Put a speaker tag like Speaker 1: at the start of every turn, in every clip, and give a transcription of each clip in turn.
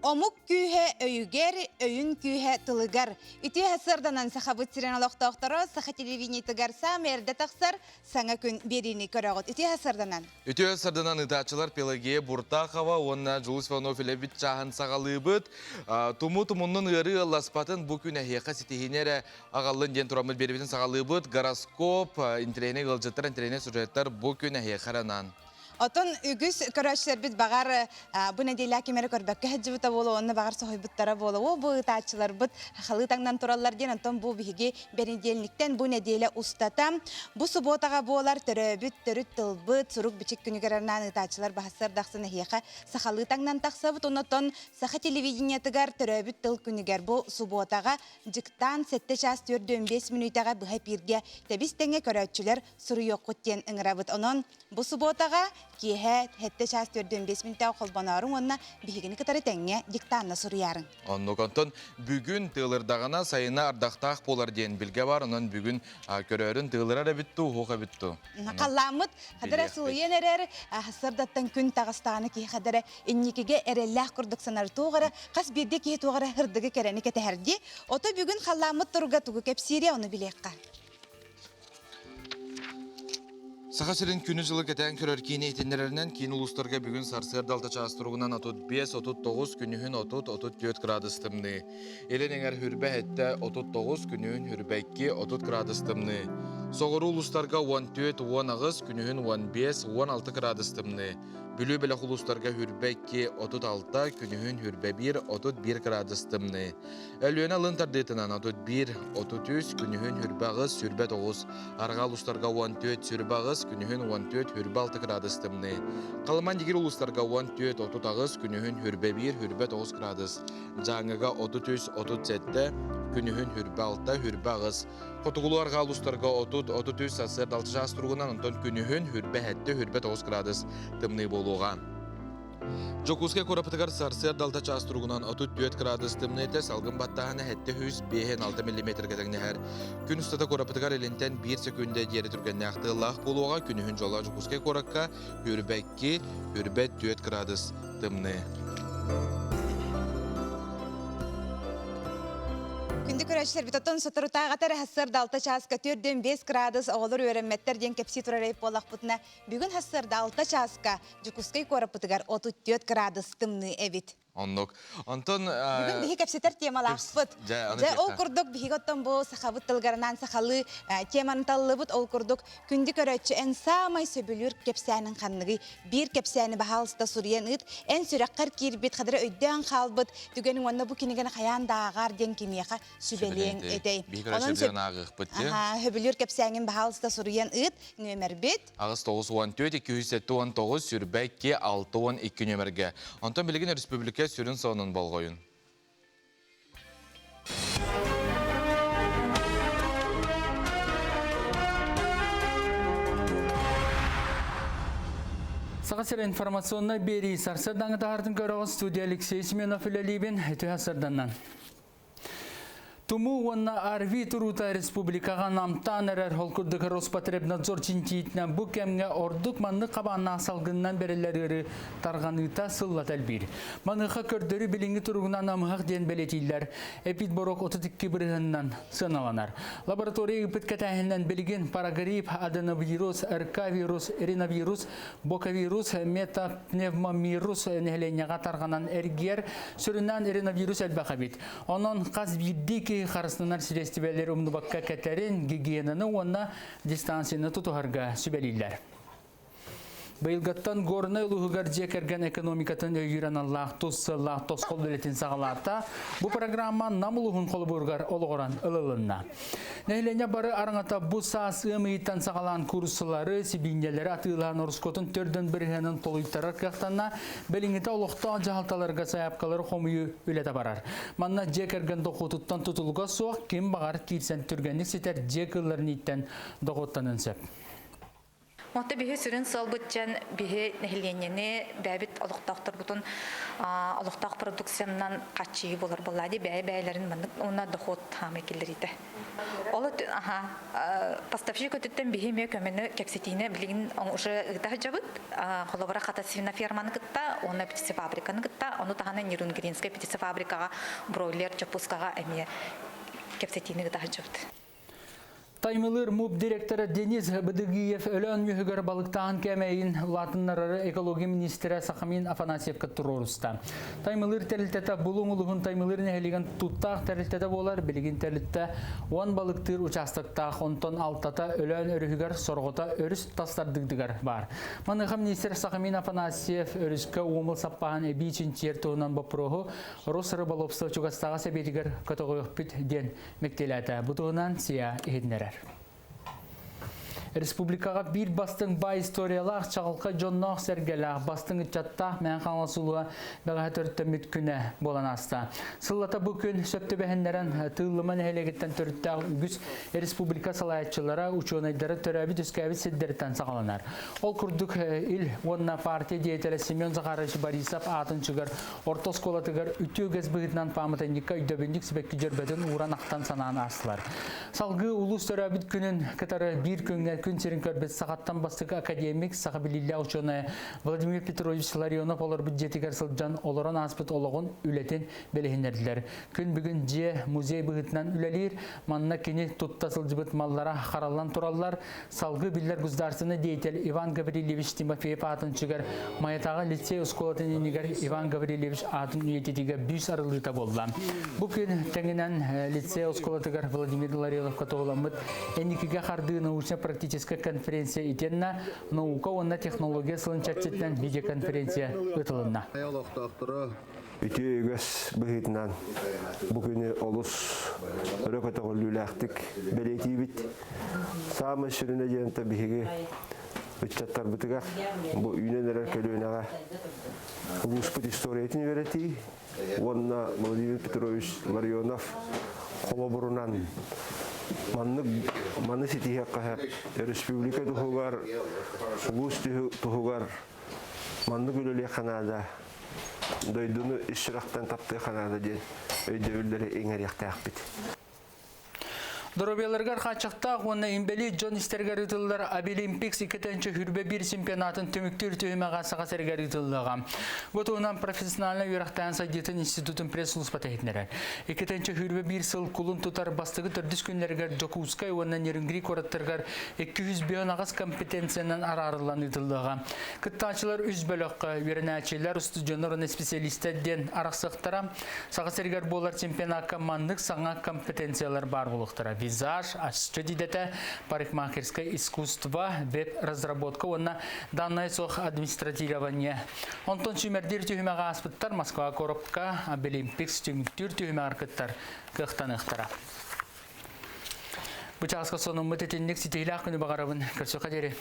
Speaker 1: Omuk kühe öyüger, öyün kühe tılıgar. Ütü hasırdanan sahabıt siren aloqtaqtara, saha televizyon tıgarsa merde taqsar, sana gün berini körağıt. Ütü hasırdanan.
Speaker 2: Ütü hasırdanan ıtaçılar Pelageya Burtaqova, onna Julius Vanofilevich çağın sağalıbıt. Tumunun ırı ıllaspatın bu gün ahiyaka sitihinere ağallın den turamıl beribinin sağalıbıt. Goroskop, interene gılcıtlar, interene sujetler bu gün ahiyakaranan.
Speaker 1: Oton ügüs köröçler bit bağar bu nedeli hakimere körbekке hacıbıta bolu onu bağar sohibıttara bolu o bu ıtaçılar bit halı tangdan turallar den onton bu bihigi beridellikten bu nedeli ustatam bu subotaga bolar töröbüt törüt tılbıt suruk biçik günügerernan ıtaçılar bahassar daqsına hiyaka sahalı tangdan taqsabıt onoton saha televizyonyatıgar töröbüt tıl günüger bu subotaga jıktan 7:45 minutaga bıha pirge tebis tenge köröççüler suru yokkutyen ıngırabıt onon bu subotaga kihe hette şahs 4-5 minutta kolbanarın onna bihigini kıtarı tenge diktanna suruyarın.
Speaker 2: Onu konton bugün tığılırdağına sayına ardaqtaq polar diyen bilge var. Onun bugün körörün tığılırara bittu, hoqa bittu.
Speaker 1: Kallamıt, hadara suyen erer, hasırdattan gün tağıstağını ki hadara innikige erellah kurduk sanar tuğara, kas birde ki tuğara hırdıgı kereni keteherdi. Oto bugün kallamıt turga tuğu kepsiri onu bilekka.
Speaker 2: Sahasırın günü жылы кетен көрөр кийini итинлерінен кейін ұлыстарға бүгін сарсыр далта частыруғынан 35-39 күнігін 30-34 градус тымны. Елен еңер хүрбе әтті 39 күнігін хүрбәкке 30 градус тымны. Соғыру ұлыстарға 14-10 күнігін 15-16 градус тымны. Бүлі білі ұлыстарға хүрбәкке 36 күнігін хүрбе 1-31 градус тымны. Әлуені лын тардетінан 31-33 күнігін хүрбе ғыз сүрбе 9. Арға ұлыстарға 14 сүрбе ғыз күнігін 14-26 градус тымны. Қалыман дегер ұлыстарға 14-30 күнігін хүрбе 1-9 градус. Жаңыға 33-37 күнігін хүрбе 6 хүрбе ғыз. Қотығылуарға ұлыстарға 30-33 сасыр далты жас тұрғынан ұнтон күнігін хүрбе 7-9 градус тымны болуға. Жокуске корапытыгар сарсыр далта час тұрғынан 34 градус тымны еті салғын баттағаны 7-5-6 мм кәтіңнәр. Күн ұстата корапытыгар елінтен 1 секунде дері түргенне ақты лақ болуға күнігін жола жокуске коракка хүрбәкке хүрбәт 4 градус тымны.
Speaker 1: Күндік көрәшілер бітотын сұтырытаға тәрі хассыр далта часка 4-5 градус оғылыр өрәмметтер ден кепси тұрарайып болақ бұтына. Бүгін хассыр далта часка жүкускай корапытыгар 34 градус тымны әбіт.
Speaker 2: Оннук. Антон...
Speaker 1: Бүгін бігі кәпсетер темалақ бұт. Жа ол күрдік бігі оттан бұл сақабыт тылғарынан сақалы теманы таллы бұт ол күрдік. Күнді көрәтші ән самай сөбілір кәпсәнің қанығы. Bir кәпсәні бағалысыда сұриян ұт. Ән сүрәққар кейірбет қадыры өйден қалбыт. Дүгенің онына бұл кенеген қаян дағар ден кемеға сүбелең өтей. Хөбілір кәпсәнің бағалысыда сұриян ұт. Нөмір бет.
Speaker 2: Ағыз 9-14-219 сүрбәкке 6-12 нөмірге. Антон білген республика сүрін соның болғойын.
Speaker 3: Сағасыр информационна бері сарсырдаңы тағардың көріғыз студия Алексей Семенов үлелейбен әті асырданнан. Туму онна арви турута республикаға намтан әрәр холкурдық Роспотребнадзор чинтиетінен бұл кәмге ордық манны қабанна салғыннан берілері тарғаныта сыллат әлбір. Маныға көрдері біліңі тұруғынан амығақ ден белетейлер. Эпидборок 32 бірігіннен сыналанар. Лаборатория үпіт кәтәхінен білген парагрип, аденовирус, РК-вирус, риновирус, боковирус, метапневмомирус нәхленеға тарғанан әргер сүрінен риновирус әлбәқа бет. Онын қаз бірдік қарысынар сирестивелер умнубакка кәтәрін гигиенаны онна дистанцияны тұтуғарға сүбәлейлер. Байылғаттан горны ұлығығар жекерген экономикатын өйірен лақтус қол бөлетін сағаларта бұл программа намылығын қолы бұрғар олығыран ұлылынна. Нәйлене бары арыңата бұл саас ұмыйттан сағалан курсылары сибинелері атылған орыскотын төрден біргенін толуйттарар қақтанна бәліңіті олықтан жағалталарға саяпқалары қомыйы өлеті барар. Манна жекерген доқутыттан тұтылға соқ кем бағар кирсен түргенік сетер жекілерін иттен доқуттан үнсеп.
Speaker 4: Монта биһи сүрүн салбытчан биһи нехиленнени бәбит олуктактар бутун олуктак продукциянан каччии болар боллади бәйләрин мандык уна доход хамекилерите. Олы поставщик өтөттен биһи ме көмөнө кепсетине билигин уже ыта жабыт холобара хата свиноферманы кытта оны птицефабриканы кытта оны тахана Нерюнгринская птицефабрикага бройлер чапускага эме кепсетине ыта жабыт.
Speaker 3: Таймылыр МУП директоры Денис Быдыгиев өлөн мүхігір балықтағын кәмейін латыннары экология министері Сақамин Афанасьевка тұруруста. Таймылыр тәрілтеті бұлың ұлығын таймылыр нәхелеген тұттақ тәрілтеті болар, білген тәрілтті 10 балықтыр участықтақ, онтон алтата өлөн өрігігер сорғыта өріс тастардығдығар бар. Маныға министер Сақамин Афанасьев өріскі омыл саппаған әбей үшін чертуынан бапырығы Рос рыбалопсы чугастаға сәбетігер көтіғық бүт ден мектеләті. Бұтығынан сия ехедінерер. Республикаға бір бастың бай историялар чағылқа жоннақ сәргелі бастың үтчаттақ мән қаңласылуға бәға төрттіміт күні болан аста. Сыллата бұл күн сөпті бәхінлерін тыылымын әлегеттен төрттіғ үгіз республика салаятчылары ученайдары төрәбі түскәбі седдерттен сағаланар. Ол күрдік ил онна партия деятелі Семен Захарович Борисов атын чығыр орта сколатығыр үті өгіз бұғытынан памытайныққа үйдөбіндік сібеккі жүрбетін уран ақтан санаан астылар. Салғы улус төрәбіт күнін кітары бір күнге күн серін көрбет сағаттан бастығы академик сақабилилля ученый Владимир Петрович Ларионов олар бюджетігер сылджан оларан аспыт олығын үлетін белігінерділер. Күн бүгін же музей бұғытынан үлелер, манна кені тұтта сылжыбыт маллара қаралан тұралар, салғы білдер гуздарсыны дейтел Иван Гаврилевич Тимофеев атын чығар, маятаға лицей ұсколатын енігер Иван Гаврилевич атын үйететіге бүйс арылыта болды. Бұл күн тәңінен лицей ұсколатығар Владимир Ларионов қатоғыламыд, әнекіге қарды научна практическая конференция итенна, наука онна технология сылынчатчеттен видеоконференция ұтылынна.
Speaker 5: Үті өгөс бұғытынан бұғыны олыс өрөкөтіғі үләқтік бәлеті бит. Самы сүріне женті бігі үтчаттар бұтығақ, бұл үйнен әрі көлуінаға ұлыспыт историятын вереті. Онна Владимир Петрович Ларионов қолы бұрынан Маны сетихе қағап, республика тұхуғар, ұлыс тұхуғар, манны көлелі қанада, дойдыны ішірақтан тапты қанада ден, өйді өлдері еңер яқты ақпет.
Speaker 3: Доробияларгар қачықта оны имбели Джон Истергер ütілдер Обилимпикс 2-ші хүрбе бір чемпионатын түміктір түйімеға саға сәргер ütілдіға. Бұтуынан профессионалны үйрақтан сайдетін институтын пресс-лұспа тәйітнері. 2-ші хүрбе бір сыл күлін тұтар бастығы түрдіс күнлергер Джокускай оны Нерінгри қораттырғар 200 бион ағыз компетенциянан арарылан ütілдіға. Күттачылар үз бөліққа үйренәчелер студионер оны специалисттерден арақсықтара саға сәргер болар чемпионат командық саңа компетенциялар бар болуқтыра. Визаж, дедете, парикмахерское искусство, веб-разработка, онна данное сох администратирование. Антон Шумердир тюхимага аспыттар, Москва коробка, Обилимпикс тюміктүр тюхима аркыттар, кықтанықтара. Бұчағысқа соның мұтетінлік сетейлі ақыны бағарабын, көрсі қадері.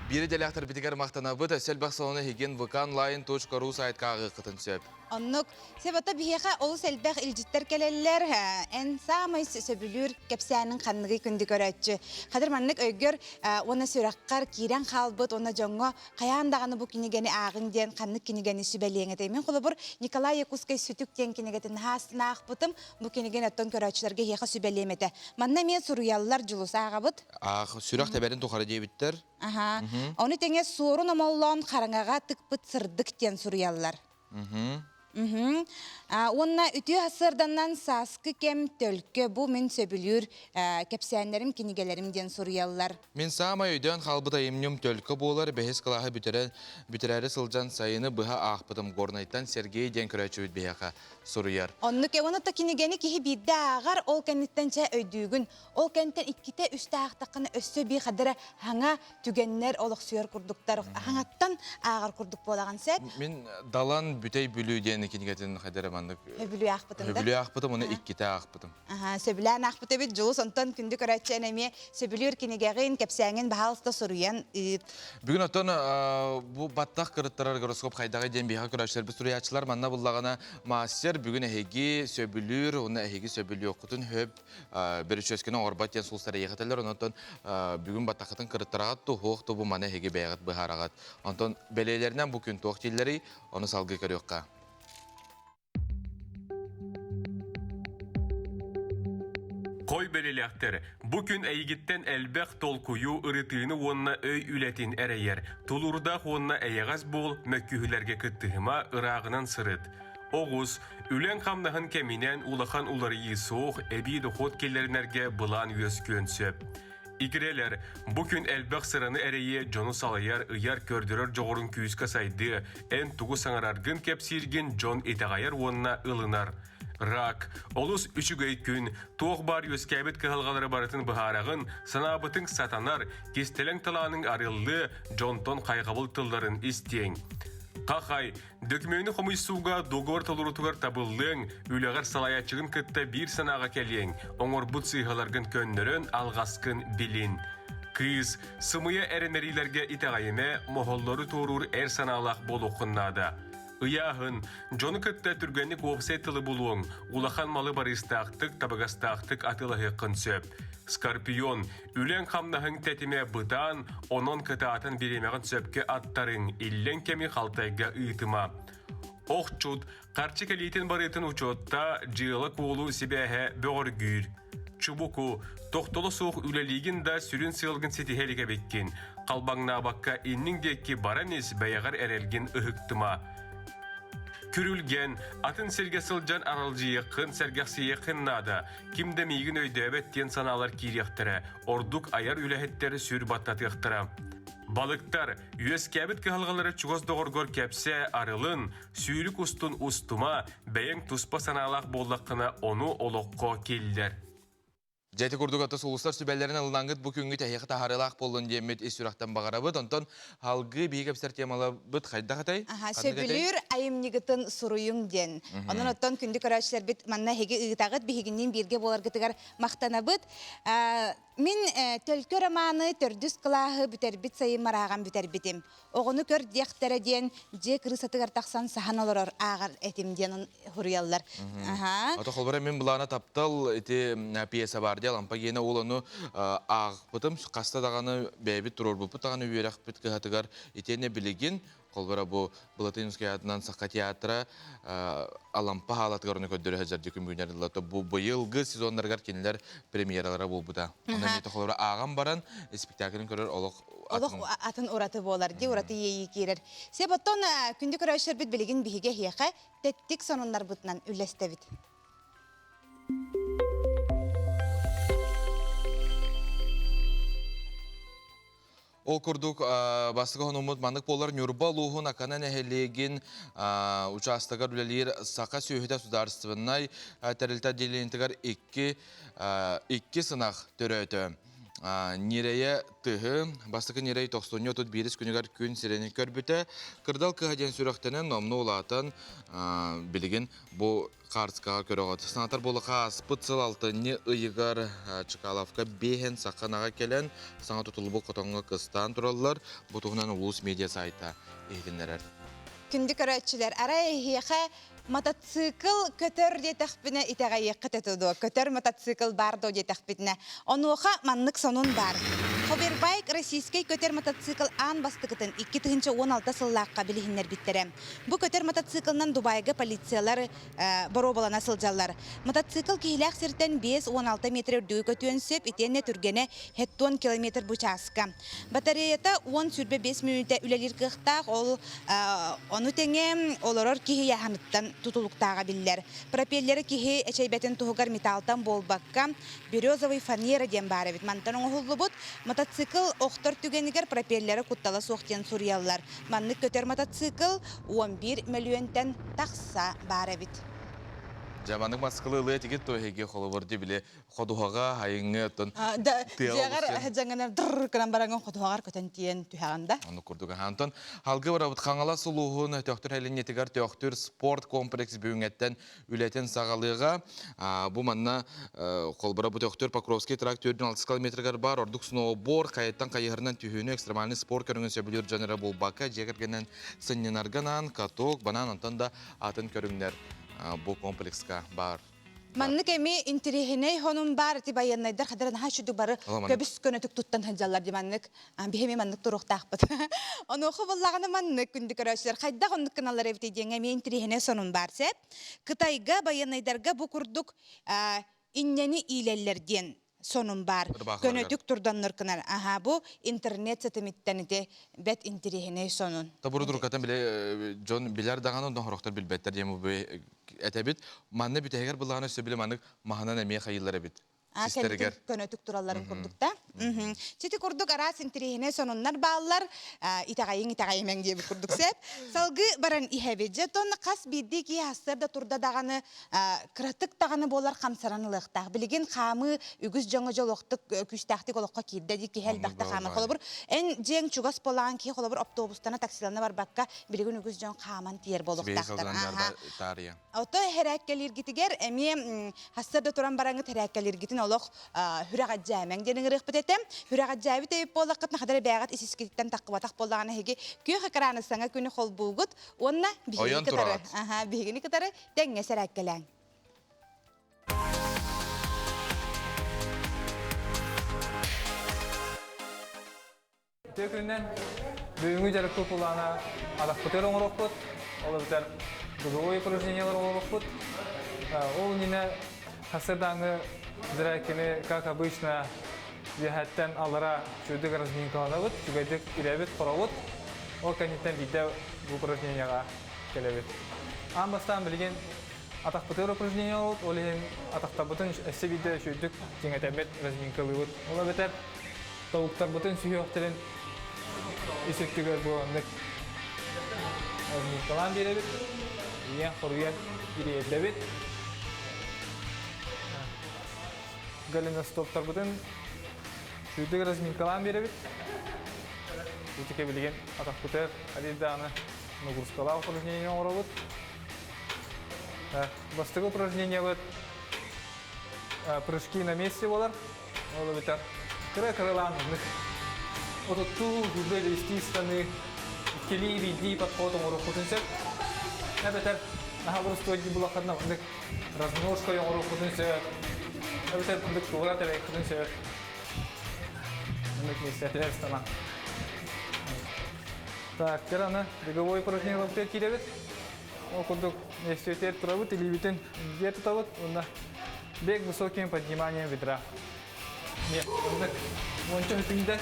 Speaker 2: Бири деляқтар бітігер мақтана бұд, сәлбақ салыны хеген vk.online.ru сайткағы қытын сөп.
Speaker 1: Оннук, себата бихеха олус элбэх илжиттер келелер, эн самай сөбүлүр кепсянын қанныгы күнді көрәтчі. Қадыр маннык өйгөр, оны сөраққар кирен қалбыт, оны жоңго қаяндағаны бұ кенегені ағын ден, қаннык кенегені сүбәлеңеті. Мен қолы бұр Николай Якускай сүтік ден кенегетін хастына ақпытым, бұ кенеген өттон көрәтчілерге хеха сүбәлеметі. Манна мен сұруялылар жұлысы ағабыт.
Speaker 2: Сүрақ тәбәрін тұқары дейбіттер.
Speaker 1: Оны теңе сорын омоллон қараңаға тықпыт сырдық ден сұруялылар. Онна үті асырданнан саскы кем төлкі бұ мен сөбілір кепсәнлерім, кенегелерімден сұруялылар.
Speaker 2: Мен сама өйден қалбыта емнем төлкі болар, бәхес қылағы бүтерәрі сылжан сайыны бұға ақпытым горнайттан Сергей ден көрәчі өйд бәяқа сұруяр.
Speaker 1: Онны кевоны кенегені кехи бидді ағар ол кәнеттен ча өйдігін. Ол кәнеттен икките үсті ақтақыны өссі бей қадыры хаңа түгеннер олық сүйер күрдіктар. Хаңаттан ағар күрдік болаған сәт.
Speaker 2: Мен далан бүтей бүлүүден Итен икинигетін қайдары мандық
Speaker 1: Хөбүлү ақпытында.
Speaker 2: хөбілі ақпытым, оны иккіті ақпытым.
Speaker 1: Сөбүлән ақпыты бит жолу сонтон күнді көрәтчен әме сөбүлүр кинегеғин кәпсәңін бағалыста соруян.
Speaker 2: Бүгін оттон бұл баттақ кырыттарар гороскоп қайдағы ден бейға көрәшілер біз туриячылар манна бұллағана мастер бүгін әхеги сөбүлүр, оны әхеги сөбүлі оқытын хөп бір үшескені орбат ден сұлыстары еғітелер. Онтон бүгін баттақытын кырыттарағат тұхуқ тұбы мана әхеги бәйғат бұхарағат. Онтон бәлейлерінен бұл күн тоқ телері оны салғы көріққа.
Speaker 6: Кой белелектер, бу күн әйгіттен әлбәқ толкую ырытыны онна өй үләтін әрәйер. Тулурдақ онна әйегаз бол мәккүхілерге күттіғіма ырағынан сырыт. Оғыз, үлен қамнағын кәмінен улахан улары есоқ, әбейді ход келерінерге бұлан өз көнсөп. Игрелер, бу күн әлбәқ сыраны әрәйе жону салайар ыяр көрдірер жоғырын күйісқа сайды, ән туғы саңараргын кәпсирген жон етағайар онна ылынар. Рак, олус үшігей күн, тоқ бар өскәбет кығылғалары барытын бұхарағын, санабытың сатанар, кестелің таланың арылды, жонтон қайғабыл тылларын істең. Қақай, дөкмені қомыйсуға доғыр толырутығар табылың, үліғар салаячығын күтті бір санаға кәлең, оңыр бұт сыйғаларғын көннерін алғасқын білін. Кыз, сымыя әрінерилерге итағайыме, моғоллары торур әр саналақ бол оқыннады. Ыяғын, жоны күтті түргенік оғсайтылы болуың, улахан малы барыстақтық, табығастақтық атылығы қынсөп. Скорпион, үлен қамнағың тәтіме бұдан, онон кытаатын беремеғін сөпке аттарың, иллен кеми қалтайға ұйтыма. Оқчуд, қарчы кәлейтін барытын учетта, жылы қолу себәхе бөғір гүр. Чубуку, тоқтолы соқ үлелігін да сүрін сылғын сетихеліге беккен. Қалбаңна баққа иннің декке баранес бәяғар әрелген ұхықтыма. Күрілген, атын серге сылжан аралжы қын сәргәқсі еқіннады. Кімді мейгін өйді әбеттен саналар кейректірі, ордук аяр үләхеттері сүр баттатықтыры. Балықтар, үйес кәбіт кығалғалары чуғыз доғыргор кәпсе арылын, сүйілік ұстын ұстыма, бәйін тұспа саналақ болдаққына оны олыққа келдер.
Speaker 2: Жәті күрдік атыс ұлыстар сүбәлерін ылнаңғыт бұ күнгі тәйіқі тахарылақ болын демет есүрақтан бағарабыд, онтон халғы бейгіп сәр темалы бұд қайда қатай?
Speaker 1: Сөбілір айымнигітін сұруйың ден. Onun оттон күнді көрәшілер біт манна хеге ұйтағыт бігігінен берге болар гітігар мақтана бұд. Мен төлкі романы төрдіс қылағы бүтер біт сайын мараған бүтер бітім. Оғыны көр дияқтары ден же кырысатығар тақсан сахан олар ағар әтім ден хұрыялар.
Speaker 2: Ото қолбара мен бұлағына таптал пьеса бар де, лампа гені ол оны ақ бұтым, қаста дағаны бәйбіт тұрор бұпы тағаны үйерақ біт кіғатығар етене білеген. Қолбара бұл Бұлатынский атынан саққа театра алампа халатығарыны көддері әзірді күмгінерді. Бұл бұйылғы сезонларғар кенілер премьералара бұл бұда. Онан еті қолбара ағам баран спектаклін көрер олық
Speaker 1: атын ураты болар, де ураты ейі керер. Себаттон күнді көрәшір біт білеген бігі хеқі тәттік сонынлар бұтынан үлесті біт.
Speaker 2: Ол күрдік бастығы ғынымыд мандық болар нүрба луғын ақанан әхелеген участығар үлелер сақа сүйіхіде сударыстывыннай тәрілті делентігар 2 сынақ түрөті. Нирeye тыгы, бастықы нирeye 90 беріс күнігер күн сирені көрбіті. Кырдал кыхаден сүріқтінің номны олатын білген бұл қарсқаға көріғат. Сынатар болы қас пытсыл алтыны ұйығар Чыкаловка бейхен сақанаға келен саңа тұтылы бұл қотонға қыстан тұралылар. Бұтығынан ұлыс медиа сайта ейтінлерер.
Speaker 1: Күнді көрәтшілер, арай хеқе мотоцикл көтөр де тәқпіне итәғайы қытетуду. Көтөр мотоцикл барды де тәқпетіне. Онуға маннық сонун бар. Хобербайк российский көтөр мотоцикл ан бастықытын 2016 сыллаққа білігінлер біттірі. Бұ көтөр мотоциклынан Дубайға полициялар боро болана сылжалар. Мотоцикл кейләқ сіртен 5-16 метр дөй көтуен сөп, итенне түргені 10 километр бұчасқа. Батареята 10 сүрбе 5 минуте үлелер қықтақ, оны теңе оларор кейі яғаныттан tutuluqtağa biller. Propelleri kihi eçeybeten tuğgar metaltan bolbakka berezovый фанера ден бары бит. Мантаның оғылы мотоцикл оқтар түгенігер пропеллері құттала соқтен сурьялар. Манны көтер мотоцикл 11 миллионтен тақса бары бит.
Speaker 2: Жаманның маскылы лы тигет тойхеге холовырды биле ходуһага хайыңы тон
Speaker 1: Жагар жаңана дыр кынан баранган хотуагар көтен тиен түһаганда.
Speaker 2: Оны курдуга хантон халгы барабыт хаңала сулуһун төктөр хәлинетигар төктөр спорт комплекс бүгүнгәттен үлетен сагалыга бу манна колбара бу төктөр Покровский трактордун 6 километргар бар ордук сноуборд кайыттан кайыгырынан түһүнү экстремальный спорт көрүнгөн сөбүлөр жаныра булбака жегергенен сыннарганан каток банан антанда атын көрүңнөр бу комплекска бар.
Speaker 1: Манны кеми интерехиней хонун бар ти баяннайдар хадыран хашуду бары көбүс көнөтүк туттан ханжаллар ди маннык бихеми маннык туруктакпыт. Оны хобуллаганы маннык күндү көрөсөр кайда хоннук каналлар эвти деңе ми интерехине сонун бар сеп. Кытайга баяннайдарга бу курдук иннени илеллерден сонун бар. Көнөтүк турданныр кынар. Бу интернет сетемиттен ите бет интерехине сонун.
Speaker 2: Табуру дуркатан биле Джон билер даганы нохроктор билбеттер дем бу этебит. Манны бүтегер булганы сөбиле маннык маханан эме хайыллар бит. Систергер
Speaker 1: Көнөтүк туралларын курдук да. Сити курдук арас интерехине сонуннар баалар итагайын дип курдук сеп. Салгы баран ихебеже тонна кас бидди ки хастырда турда даганы кратык даганы болар камсаранылыктак. Билеген камы үгүз жаңы жолоктук күстактык олокка кирде ди ки хелбакта камы холобур. Эн жең чугас болан ки холобур автобустана таксилана бар бакка билеген үгүз жаң каман тиер болуктактар. Ото хереккелер гитигер эми хастырда туран бараңы хереккелер гитин олох хүрәгат жамаң денең рөхбетем хүрәгат жабы теп болакытна хадары бягат исискиттен таккыбатак боллаганы хеге күйө экраны саңа күнү хол булгут онна бигени кытары бигени кытары теңге сәрәккеләң
Speaker 7: Төкүннән бүгүнгү жарык популана адакпытер оңорокпут ол битер дугой упражнениялар оңорокпут ол нине хасырдаңы зракины, как обычно, ехаттан алара чудык разминкаланабыт, чугайдык иребит, коробыт, ол каниттен видео упражненияга келебит. Амбастан билген атакпытыр упражнения болот, ол ен атактабытын эссе видео чудык жеңетебет разминкалыбыт. Ола бетер тавуктар бутын сүйөктөрүн исектигер болгондук разминкалан беребит. Ия хоруян иребит. Галина стоптар бутын шүйдік разминкалан беребит. Үтіке білген атақпытыр алиданы нагрузкала упражнение оңырабыт. Бастығы упражнение бит прыжки на месте болар. Олы бітер кыры-кырыланызных. Отутту жүрді вести станы кели види подход оңырып құтынсек. Бітер нағабырыстойды бұлақадына размножка оңырып құтынсек. Обычно курдук тугурат эле кудун себеп. Мындык местетилер стана. Так, керана беговой упражнение лаптер киребит. Ол курдук местетер турабыт или битен где тутабыт. Онда бег высоким подниманием бедра. Нет, мындык мончо үтүндө.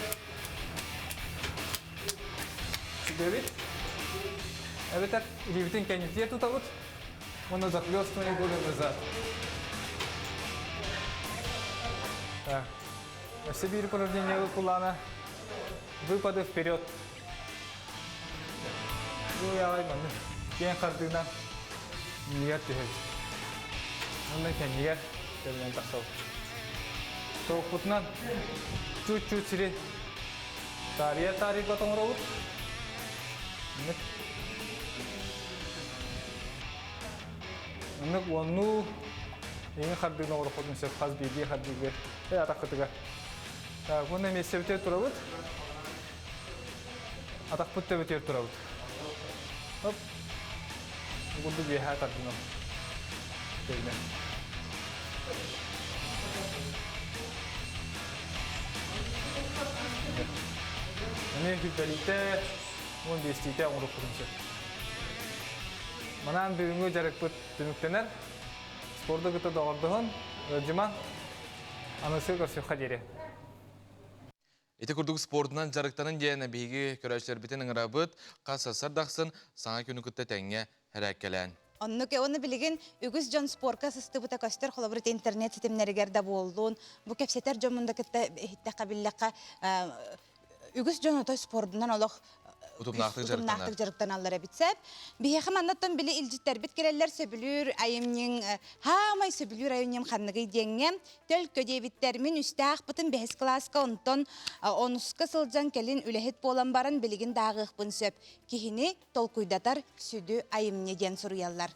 Speaker 7: Сибебит. Эбетер или битен кенетер тутабыт. Онда захлёстывание более назад. Сибирь упражнение выпулана. Выпады вперед. Юялай маны. Кен кардына. Нигер тихет. Мына кен нигер. Термен таксау. Тоқутнан чуть-чуть сире. Тари потом робот. Мына онну ең қардығына оры қодын сөп қаз бейге қардығы атаққытыға. Бұны месте бітер тұрабыд. Атақпытты бітер тұрабыд. Бұлды бейхә қардығына. Мұны күлтәлікті, мұны бестейті оңыры қодын сөп. Мұнан бүгінгі жарық бұд дүніктенер. Спорды күті доғырдығын, өджіман, анысы көрсі қадері.
Speaker 2: Эти курдук спортынан жарықтанын дейін бейгі көрәшілер бітін ыңырабыт, қасасар дақсын саңа күні күтті тәңе әрәккелән.
Speaker 1: Оны білген үгіз жон спортқа сысты бұта көстер қолабырыт интернет сетімнерігерді болуын. Бұл кәпсетер жомында күтті қабіліққа үгіз жон отой спордынан олық
Speaker 2: Утумнақтық
Speaker 1: Утумнақтық жарықтан аллара битсеп. Бихе маннаттан биле илжиттер бит келелер сөбүлүр айымнин хамай сөбүлүр айымнин ханныгы деңге төл көдебиттер мен үстәк бутын бес класска онтон онуска сылжан келин үлехет болан барын билигин дагыхпын сөп. Кихини толкуйдатар сүдү айымне ден суруяллар.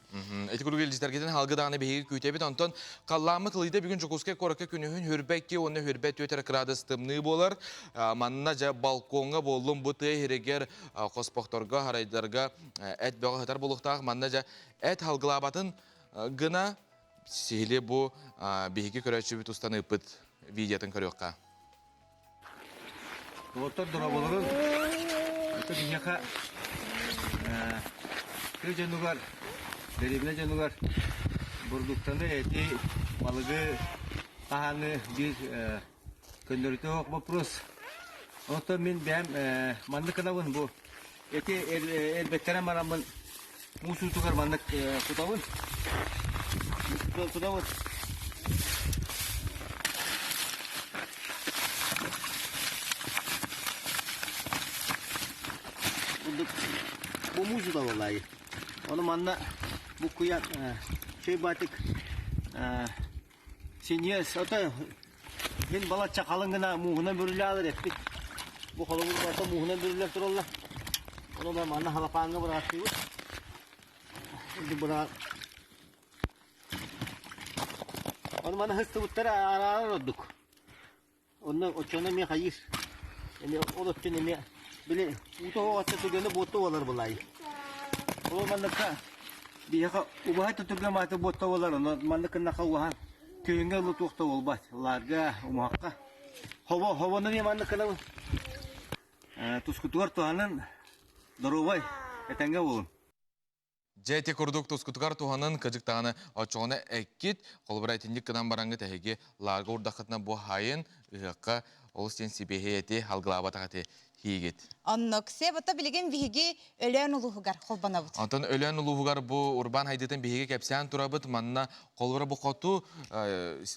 Speaker 2: Эти күргел житергеден халгы дағаны бейгі күйтебет, онтон қалламы тылыйда бүгін жүкуске коракка күнігін хүрбәкке, оны хүрбәт өтер градус тымны болар. Манна жа балконға болым бұты ерегер қоспақторға, харайдарға әт бәғы хатар болуқтақ. Манна жа әт халгылабатын гына сейлі бұ бейгі көрәтші бүт ұстаны ұпыт видеотын көріққа.
Speaker 8: Отор дұрабылырын, это бияқа кір жануғар, дәребілі жануғар бұрдықтаны әте балығы қағаны бір көндіріті оқ вопрос. Отор мен бәм мандық қанауын бұл. Әте әлбәттері марамын мұсу тұғар мандық құтауын. Құтауын. Bu muzu da vallahi. Onu manna bu kuyan şey batık sinyas ata hin bala çakalın gına muhuna bürüle alır ettik. Bu kolumuz varsa muhuna bürüle turullah. Onu da manna halapağına bırakıyoruz. Şimdi bırak. Onu manna hıstı butları arar olduk. Ondan o çöne hayır. Yani o da çöne bile uto atı tugene botu olar bulay. O manaka biha ubaha tutuga mata botu olar no manaka nakawahan. Köyünge lutukta olbat. Larga umaka. Hava ne manaka la. Tuskutugar tohanın darovay etenge olun.
Speaker 2: Жәйте күрдік тұскүтігар туғанын кәжіктағаны очоғына әккет, қолбырай тендік кынан бараңғы тәхеге ларға ұрдақытына бұ хайын ұғыққа олыстен сибехе еті халғылаба тағаты хейгет.
Speaker 1: Онноксе бұта білеген бігеге өлен ұлығығар қолбана бұд.
Speaker 2: Антон өлен ұлығығар бұ урбан хайдетін бігеге кәпсиян тұра бұд, манына қолбыра бұ қоту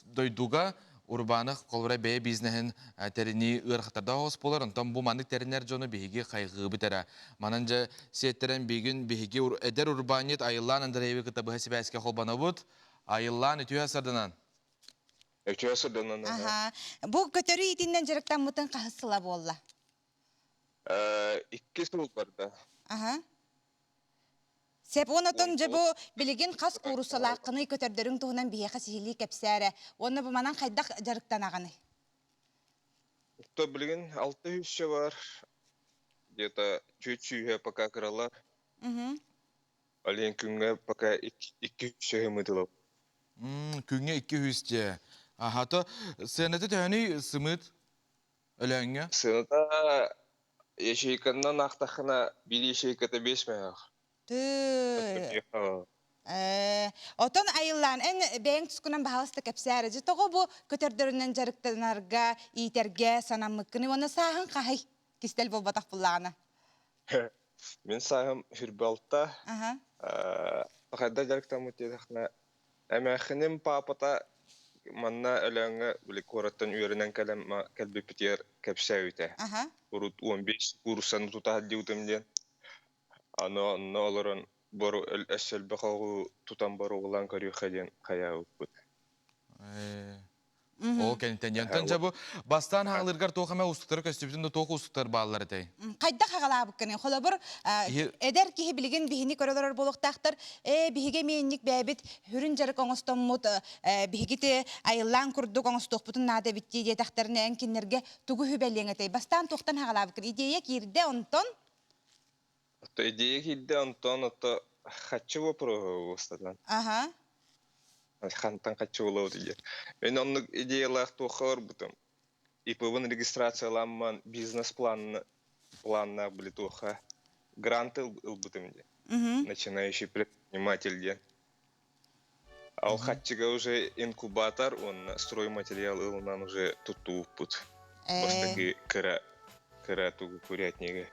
Speaker 2: дойдуға урбанық қолбыра бәе бизнесін тәріні ұрқытарда хоғыз болар. Антон бұ мандық тәрінер жоны бігеге қайғы бітәрі. Мананжа сеттерін бігін бігеге әдер урбанет айыллан андырайвы кітабы әсібі әске қолбана бұд. Айыллан үтіу әсірдінан.
Speaker 9: Өтіу әсірдінан.
Speaker 1: Бұл көтөрі етінден жүріктен мұтын қағысыла болла.
Speaker 9: 2 сыл барды.
Speaker 1: Сеп онотон жабу билеген қас қурусалаққыны көтердерің туғынан бияқа сихили кәпсәрі. Оны бұманан қайдақ жарықтан ағаны?
Speaker 9: Кто білген 600 бар. Где-то чуть-чуть пока кралар. Ален күнге пока 200 мұдылып.
Speaker 2: Күнге 200. Хаты сенеті тәні сымыт өләңге?
Speaker 9: Сыныда ешейканнан ақтақына бір ешейкеті 5 мәғақ.
Speaker 1: Отон айыллан ән бәйін түскінен бағалысты кәпсәрі. Жытығы бұл көтердерінен жарықтанарға, итерге, санамыққыны. Оны сағын қағай кестел бұл батақ бұллағына?
Speaker 9: Мен сағым хүрбалта. Қайда жарықтан мұтедіқна. Әмәқінім папата манна өләңі білік ораттан үйерінен кәлбі пітер кәпсә өте. 15 курсан тұтады деутімден. Аны оларын бору әсәлбі қауғы тұтан бору ғылан көрі қаден қая өкпіт.
Speaker 2: Ол кәнеттен ентен жабы бастан хағылырғар тоқыма ұстықтары көстіптіңді тоқы ұстықтар бағалар әтей.
Speaker 1: Қайда қағала бұққаны? Қолы бір әдер кейі білген бігіні көрілер болуқтақтыр. Бігі менік бәбіт хүрін жарық оңыстан мұт, бігіті айылан күрдік оңыстық бұтын нада бітті детақтарына әнкенлерге тұғы хүбәлен әтей. Бастан тоқтан қағала бұққаны. Идея керді онтон?
Speaker 9: Идея керді онтон, қатшы вопыру ұстадан. Хантан қатшы олау дейді. Мен оның идеялар тоқығыр бұтым. ИПВ-ны регистрацияланман бизнес-планына білі тоқа. Гранты ұлбытым де. Начинающий предприниматель де. Ал қатшыға уже инкубатор, он стройматериал ұлынан уже тұттуып бұд. Бастығы кіра тұғы курятнеге.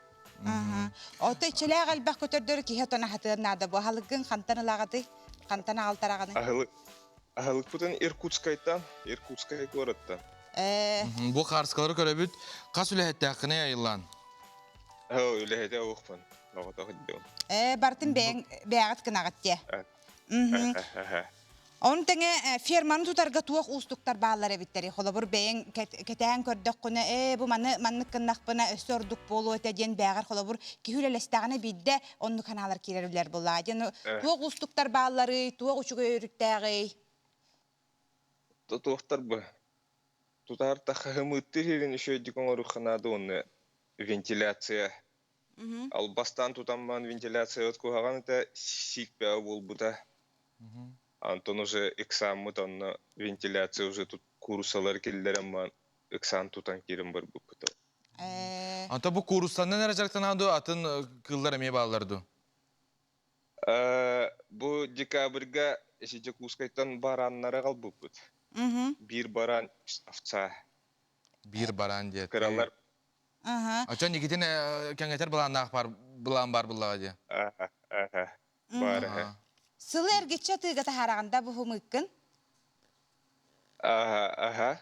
Speaker 1: Оты чөләғ әлбәқ көтердері кейі тона хатырнады бұ. Халығын қантаны лағады, қантаны алтарағаны.
Speaker 9: Ағылық бұтын Иркутскайттан, Иркутскай городтан.
Speaker 2: Бұл қарсқалары көрі бүт, қас үлі әтті ақыны айылан?
Speaker 9: Ülehete oğukman. Lağıta hıddım.
Speaker 1: Бартын бәғат кынағат те. Onun tenge firmanın tutarga tuğuk ustuqtar bağlar evitteri. Xola bur beyin ketəən kördük quna, bu manı kınaq bana ösördük bolu ötədiyen bəğər. Xola bur ki hüləlestağına biddə onu kanalar kirerülər bolla. Tuğuk ustuqtar bağları, tuğuk uçuğu örüttəği.
Speaker 9: Tuğuktar bu. Tutar taxımıttı hirin işöydik onu ruxanadı onu ventilyasiya. Al bastan tutanman ventilyasiya ötku hağanı da sikbə bol bu da. Антон уже экзамен тонна вентиляция уже тут курсалар келдер амма экзамен тутан кирим бар бупта.
Speaker 2: Anta bu kurustandan neracaktan adı atın kıllar emeye bağlardı.
Speaker 9: Bu dekabrga eşece kuskaytan baranlara kal buput. Bir baran afça.
Speaker 2: Bir baran diye.
Speaker 9: Krallar.
Speaker 2: Açan yigitin kengeter bulan bar bullağa diye.
Speaker 9: Бар.
Speaker 1: Sılı ergitçe tığgata harağında bu hümükkün.
Speaker 9: Ага.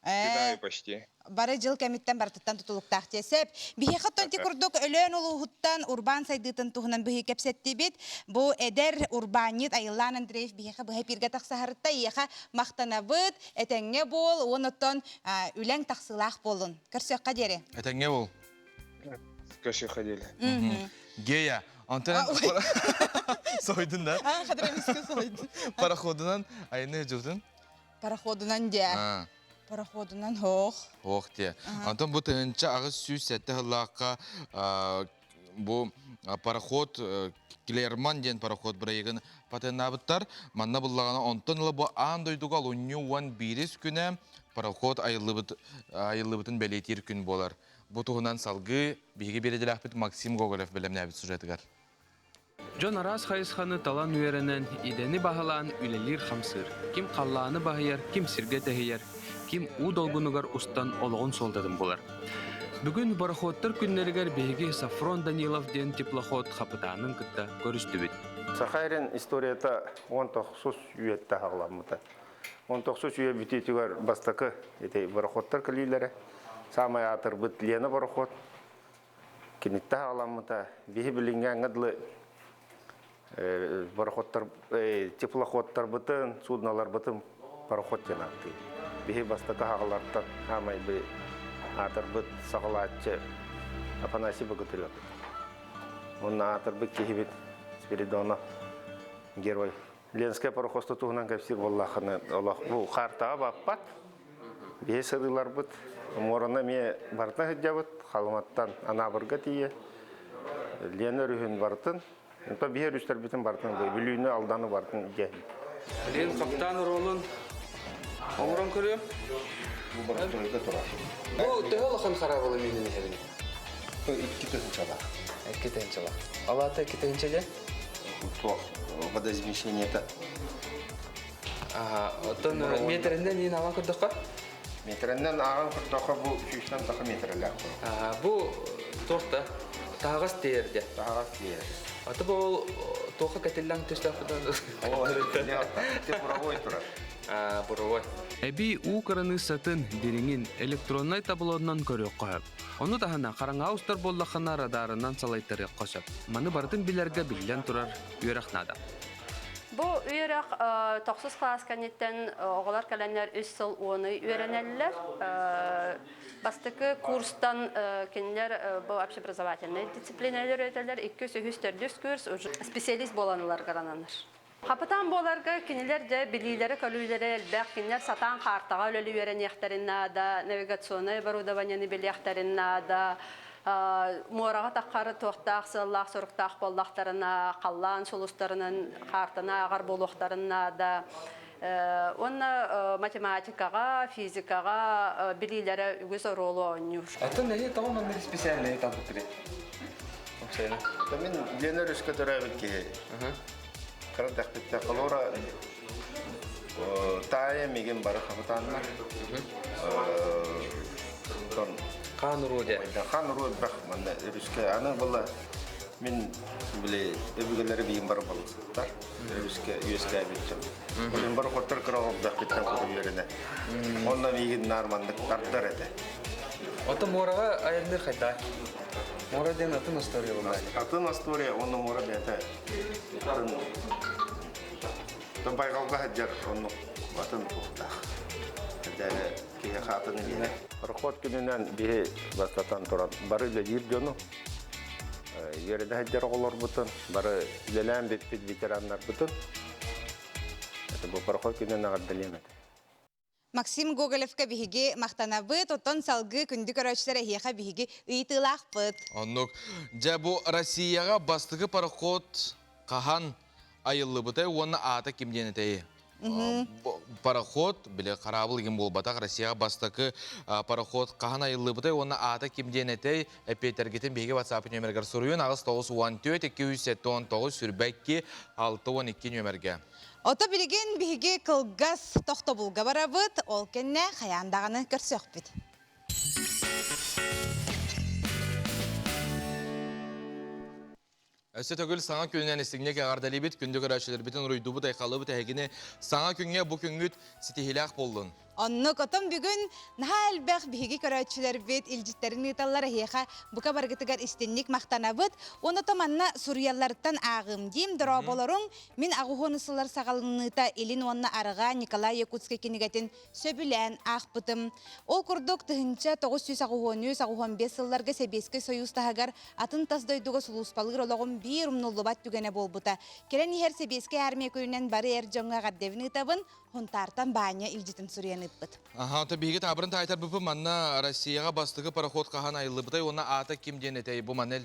Speaker 9: Кидай почти.
Speaker 1: Бары жыл кәмиттен бартыттан tutuluktaq тесеп. Bihi xattan tikurduk ölön uluğuttan urban saydıtın tuğunan bihi kepsetti bit. Bu eder urbaniyet ayılan Andreev bihi bihi birge taqsaharıtta iyaha maqtana bit, etenge bol, onuttan ülen taqsılaq bolun. Kırsöqqa deri.
Speaker 2: Etenge bol.
Speaker 9: Kaşı ходили.
Speaker 2: Geya. Antanan soydun da.
Speaker 1: Xadremiski soydun.
Speaker 2: Paraxodundan ayını hıcıldın.
Speaker 1: Paraxodundan de. Paraxodundan hoğ.
Speaker 2: Hoğ diye. Antan bu tığınca ağız süs sette hıllaqqa bu paraxod Kilerman diyen paraxod burayıgın patenabıttar. Manna bullağına ontan ıla bu an doydugal 11 güne paraxod ayılıbıtın beletir gün bolar. Bu tuğunan salgı bihi beredilahbit Maksim Gogolev bilemnabit sujetigar.
Speaker 10: John Aras Hayısxanı talan üyerenen ideni bahalan ülelir hamsır. Kim qallağını bahıyar, kim sirge tehiyar, kim u dolgunugar ustan oloğun soldadın bular. Bugün paraxodtar günlerigar begi Safron Danilov den teplaxod xapıtanın kıtta görüstü bit.
Speaker 5: Сахарин историята 19 üyette hağlamıda. 19 üye bititigar bastakı ete paraxodtar kalilere. Samay atır bit liyana paraxod. Kinitte hağlamıda bihi bilingen adlı paraxodtar, teplaxodtar bıtın, судналар bıtın paraxod janaktı. Bihi bastakı hağlardan hamay bir atır bit sağlaatçı Afanasi bıgıtırıyor. Onun atır bit kehibit Спиридонов герой. Ленская пароходство тугнан капсир боллахны Аллах бу картага баппат. Бесырылар бут. Морона ме бартна хыджабыт халматтан анабырга тие. Ленер үһүн бартын. Энто бир үстер битин бартын билүүнү алданы бартын же.
Speaker 10: Лен капитан ролун оңрон көрөм.
Speaker 5: Бу бартында турат.
Speaker 10: Бу төгөлөкөн карабылы менин хебин.
Speaker 5: Бу 2 тысячалар.
Speaker 10: 2 тысячалар. Алата 2 тысяча.
Speaker 5: То водоизмещение-то.
Speaker 10: Ага, отон метринен ин алан көрдөккө?
Speaker 5: Метринен аган кыртакка бу 300 так метрлер.
Speaker 10: Ага, бу тохта тагыс терде.
Speaker 5: Тагас тие.
Speaker 10: Аты бул тоха кетелләң төстәпдән.
Speaker 5: О, те буровой турат.
Speaker 10: Буровой. Эби у караны сатын бириңин электронный таблоонан көрөк коюп. Оны тахана караңга устар боллахана радарынан салайттары кошоп. Маны бардын билерге билен турар үйрәхнада.
Speaker 11: Бу үйрәк 9 класс канеттен оголар каленнәр 3 ел оны үйрәнәләр. Бастыкы курстан кинләр бу общеобразовательный дисциплиналар өтәләр. 200-300 курс уже специалист боланылар карананыр. Капитан боларга кинилер де билилери көлүлери элбек кинилер сатан картага өлөлү үйренехтеринада, навигационный оборудованияны билехтеринада, морага таккары тохтак, сыллак, соруктак боллактарына, каллан сулустарынын картына, агар болуктарынада, онна математикага, физикага билилери үгүз ролу ойнур.
Speaker 10: Аты неге тамам специальный табыттыры? Окшайна.
Speaker 5: Мен ленер үскөтөрө битке. Карадак битте колора тая меген бары капитанна. Тон
Speaker 10: Кануруде.
Speaker 5: Хануру бак мана үрүскө аны була мен биле өбүгөлөрү бийин бар болду. Үрүскө битчем. Мен бар коттор кырагып да биттен көрүп йөрөнө. Онда меген нармандык картар эте.
Speaker 10: Аты морага айылны кайта.
Speaker 12: Мора ден атын история булай.
Speaker 5: Атын история оны мора бете. Тон байгалга хаджар оны атын тухта. Дәле кие хатын дине. Пароход күненән бие бастатан торат. Бары ледир жону. Ерде хаджар олар бутын. Бары лелән бит ветераннар бутын. Это бу пароход күненән гаддалемет.
Speaker 1: Максим Гоголевка биһиги мактанабыт, оттон салгы күндү көрөчтөр эхиха биһиги ыйтылаахпыт.
Speaker 2: Оннук, жа бу Россияга бастыгы пароход кахан айыллыбытай, оны ата кимденетей. Пароход, биле карабыл ген болбатак, Россияга бастыгы пароход кахан айыллыбытай, оны ата кимденетей, эпетергетин биһиги WhatsApp нөмергер суруйун, агыс 914-279 сүрбәкки 612 нөмерге.
Speaker 1: Ото билген биһиги кылгас тохтобулга барабыт, ол кенне хаяндаганы көрсөкпүт.
Speaker 2: Әсет өгіл саңа күнінен істігіне кәғардалі бит, күнді көрәшілер бітін ұруйдубы тайқалы бұт әгіне саңа күнге бұ күнгіт сетихиләқ болдың.
Speaker 1: Онны котом бүгін наха әлбәқ биһиги көрәтчілер бит, илжиттерін италлар хеха бұка баргытыгар истенник мақтанабыт, оны томанна сурьялларыттан ағым дейм дұраболарың, мен ағуғонысылар сағалыныта илин онна арыға Николай Якутский кенегетін сөбілән ақпытым. Ол күрдік тұхынча 915 сылларға Себескі Союзтағығар атын таздойдуға сұлуспалығыр олығын бір ұмнулыбат түгені болбыта. Керен ехер Себескі армия көйінен бары әржонға ғаддевін ытабын, хонтартан баня илжетін сүрияны ытпыт.
Speaker 2: Ата биги табырын тайтар бұпы манна Россияға бастығы пароход қахан айылы бұтай, оны ата ким денетей бұ манна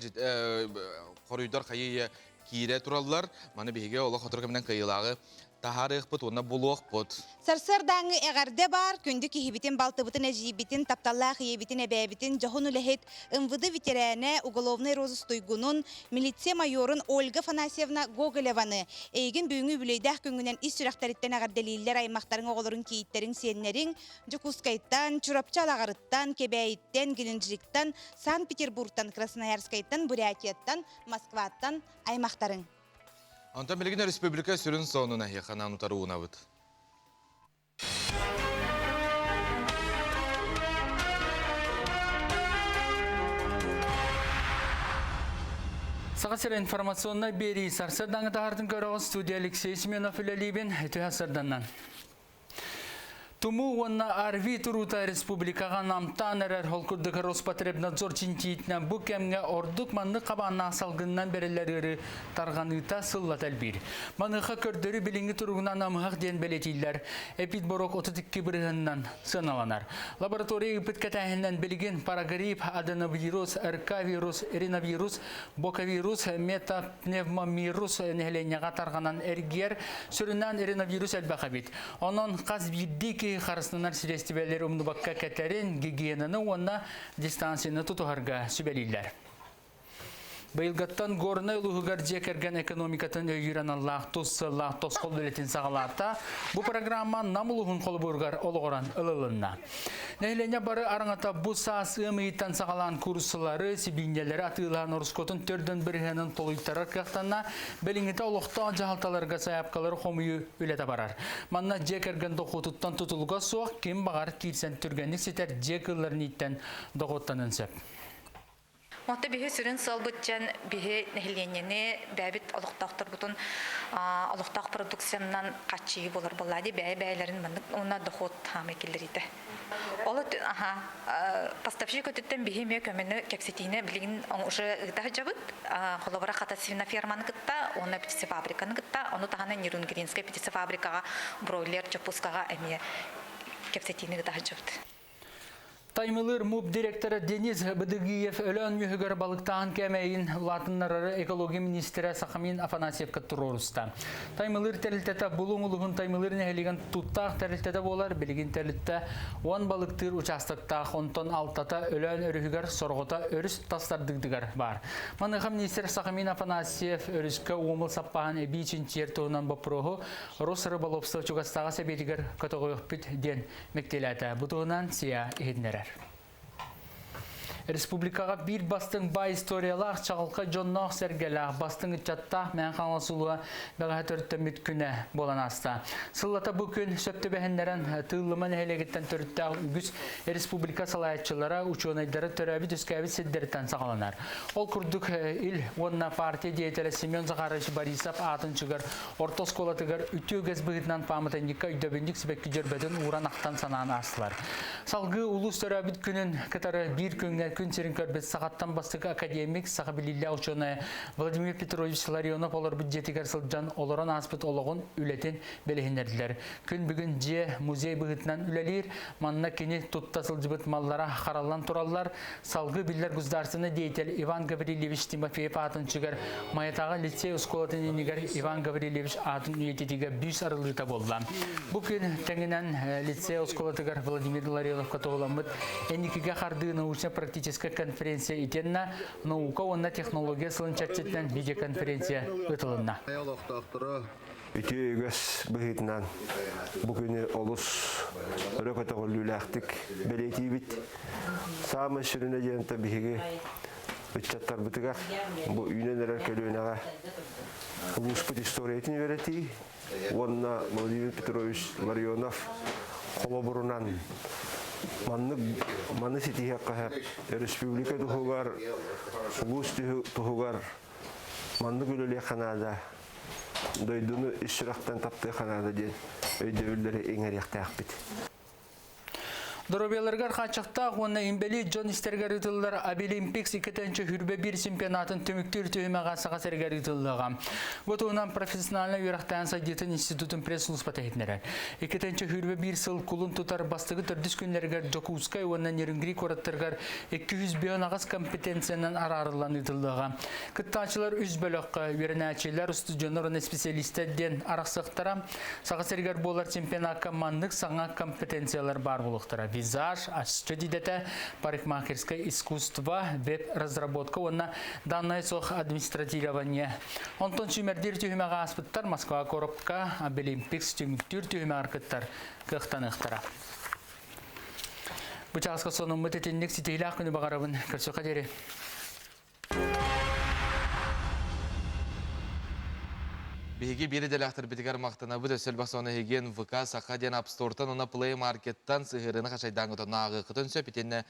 Speaker 2: қорыйдар қайы кире тураллар, маны биги олы қотыр кімден қайылағы тахарық бұт, оны бұлуық бұт.
Speaker 1: Сарсырдаңы әғарде бар, күнді кихибитин балтыбытын әжибитин, тапталлах ебитин әбәбитин, жоғын үләхет, МВД ветераны, уголовный розыск тойгунун, милиция майорын Ольга Фанасьевна Гоголеваны, әйген бүйіңі бүлейдәқ күнгінен ис сүрәқтәріттен әғарделейлер аймақтарын оғылырын кейттерін сеннерін, Жукускайттан, Чурапчалағарыттан, Кебәйттен, Геленджиктан, Санкт-Петербургтан, Красноярскайттан, Бурятияттан, Москваттан аймақтарын.
Speaker 2: Антон Белгин Республика сүрін соңына хеқанан ұтаруына бұд.
Speaker 3: Сағасыр информационна бері сарсырдаңы тағардың көріғыз студия Алексей Семенов үлелейбен әті асырданнан. Туму онна арви турута республикаға намтан әрәр холкурдығы Роспотребнадзор чинтиетінен бұ кәмге ордық манны қабанна салғыннан берелері тарғаныта сыллат әлбір. Маныға көрдері біліңі тұруғынан амығақ ден бәлетейлер. Эпид борок 32 бірігіннен сыналанар. Лаборатория үпіт кәтәхінен білген парагрип, аденовирус, РК-вирус, риновирус, бокавирус, метапневмомирус нәхленеға тарғанан әргер сүрінен риновирус әлбәқа бет. Онын қаз бірдекі қарысынар сирестибелер умнубакка кәтәрін гигиенаны онна дистанцияны тұтуғарға сүбелейлер. Байылғаттан горына ұлығығар жекерген экономикатын өйірен лақтос қол өлетін сағаларта бұ программа намылығын қолы бұрғар олығыран ұлылынна. Нәйлене бары арыңата бұ саас ұмыйттан сағалан курсылары, сибинелері атылған орыскотын төрден біргенін толуйттарар қақтанна беліңіті олықтан жағалталарға саяпқалары қомыйы өлеті барар. Манна жекерген доқутыттан тұтылға соқ кем бағар кирсен түргенлік сетер жекілерін иттен доқуттанын сөп.
Speaker 4: Монта бихе сүрін сал бұтчан бихе нәхіленені бәбіт олықтақтыр бұтын олықтақ продукциянан қатшығы болар болады. Бәй-бәйлерін мұндық ona доход хамы келдерейді. Олы поставщик өтіттен бихе ме көмені кәксетейіне білігін ұшы ұғыдағы жабыт. Қолабыра қатасына ферманы күтті, оны птицефабриканы күтті, оны тағаны Нерунгринская птицефабрикаға, бройлер, чапускаға әме кәксетейіне ұғыдағы жабыт.
Speaker 3: Таймылыр МУП директоры Денис Быдыгиев өлөн мүхігір балықтағын кәмейін латыннарары экология министері Сахамин Афанасьев каттырорыста. Таймылыр тәрілтеті бұлың ұлығын таймылыр нәхелеген тұттақ тәрілтеті болар, білген тәрілтті 10 балықтыр участықтақ, онтон алтата өлөн өрігір сорғыта өріс тастардығдығар бар. Маныға министер Сахамин Афанасьев өріскі омыл саппаған әбей үшін тертуынан бапырығы Рос рыбалопсы чугастаға сәбетігір көтіғық бүт ден мектеләті. Бұтығынан сия ехедінер. Республикаға бір бастың бай историялақ чағылқа жоннақ сәргелақ бастың үтчаттақ мән қаңласылуға бәға төрттіміт күні болан аста. Сыллата бұл күн сөпті бәхіндерін тыылымын әлегеттен төрттіғ үгіз республика салаятчылары ученайдары төрәбі түскәбі седдерттен сағаланар. Ол күрдік ил онна партия деятелі Семен Захарович Борисов атынчығыр орта сколатығыр үтіөгіз бұғытнан памытандыққа үйдөбіндік себеккі жербетін уран ақтан санаан асылар. Салғы улус төрәбіт күнін кітары бір күнге күн серін көрбет сағаттан бастығы академик сағабилилі ученый Владимир Петрович Ларионов олар бюджетігер сылджан оларан аспыт олығын үлетін белігіндерділер. Күн бүгін же музей бұғытнан үлелер, манна кені тұтта сылжыбыт маллара қаралан туралар. Салғы білдер гуздарсыны деятель Иван Гаврилевич Тимофеев атынчығыр Маятаға лицей ұсколатын енігер Иван Гаврилевич атын үйететігі бүйс арылыта болған. Бұл күн тәңінен лицей ұсколатығыр Владимир Ларионов қатоғыламыд әнекіге қарды научно-практическая конференция етенна наука онна технология сылын чатчеттен видеоконференция өтілінна.
Speaker 5: Үті өгіс бұғытынан бүгіні олыс өрекатығыл үләқтік бәлеті бит. Самы шырына жеңті бігі үтчаттар бұтығақ. Бұл үйнен әрер көлуінаға ұлыспыт историятын вереті. Онна Владимир Петрович Ларионов қолы бұрынан маны сетихе қағап республика тұхуғар, ұлыс тұхуғар манны көлелі қанада дойдуны ішірақтан тапты қанада ден өйдеуілдері еңеректі ақпет.
Speaker 3: Доробияларгар қачықта ғонна имбели Джон Истергер үтілдер Абилимпикс 2-ші хүрбе бір чемпионатын түміктір түйімеға сағасергер үтілдіға. Бұтуынан профессионалны үйрақтайын сайдетін институтын пресс-ұлыс патахетнерер. 2-ші хүрбе бір сыл құлын тұтар бастығы түрдіс күнлергер Джокускай онна нерінгри кораттыргар 200 бион ағыз компетенциянан арарылан үтілдіға. Күттачылар үз бөліққа үйренәчелер студионорына специалисттерден арақсықтара сағасергер болар чемпионатқа мандық саңа компетенциялар бар болуқтыра. Визаж, астудидете, парикмахерское искусство, веб-разработка, онна данное сох администратирование. Онтон шумердир тюхимага аспыттар, Москва коробка, Абилимпикс тюміктүр тюхимага аркыттар, кықтанықтара. Бұчағысқа соның мұтетіндік сетейлі ақыны бағарабын, көрсі қадері.
Speaker 2: Биһиги бири делахтар битигер мактана бу дөсөл басона хеген ВК Сахаден App Store-тан она Play Market-тан сыгырыны хашайдан гытонагы кытын сөпитенне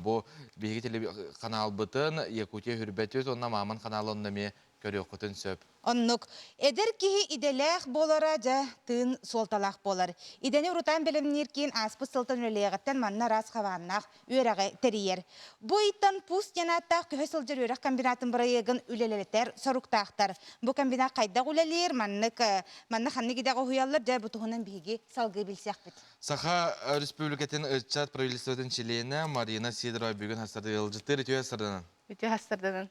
Speaker 2: бу биһиги телеканал бытын Якутия хүрбөтөт онна маман каналында ме көрөк кытын сөп.
Speaker 1: Оннук эдер кихи иделех болора жа тын солталах болар. Идени урутан белемнир кийин аспы сылтын өлегеттен манна рас хаваннах үйрәгы терьер. Бу иттан пуст янаттах көһө сылжыр үйрәк комбинатын бырайыгын үлелелетер, соруктахтар. Бу комбинат кайда үлелер, манна ханны гидәгә хуяллар жа бутуһунан биги салгы билсәк бит.
Speaker 2: Саха республикатын ычат правительствотын члены Марина Сидорова бүгүн хастарды ылжытыр үтө хастардан.
Speaker 1: Үтө хастардан.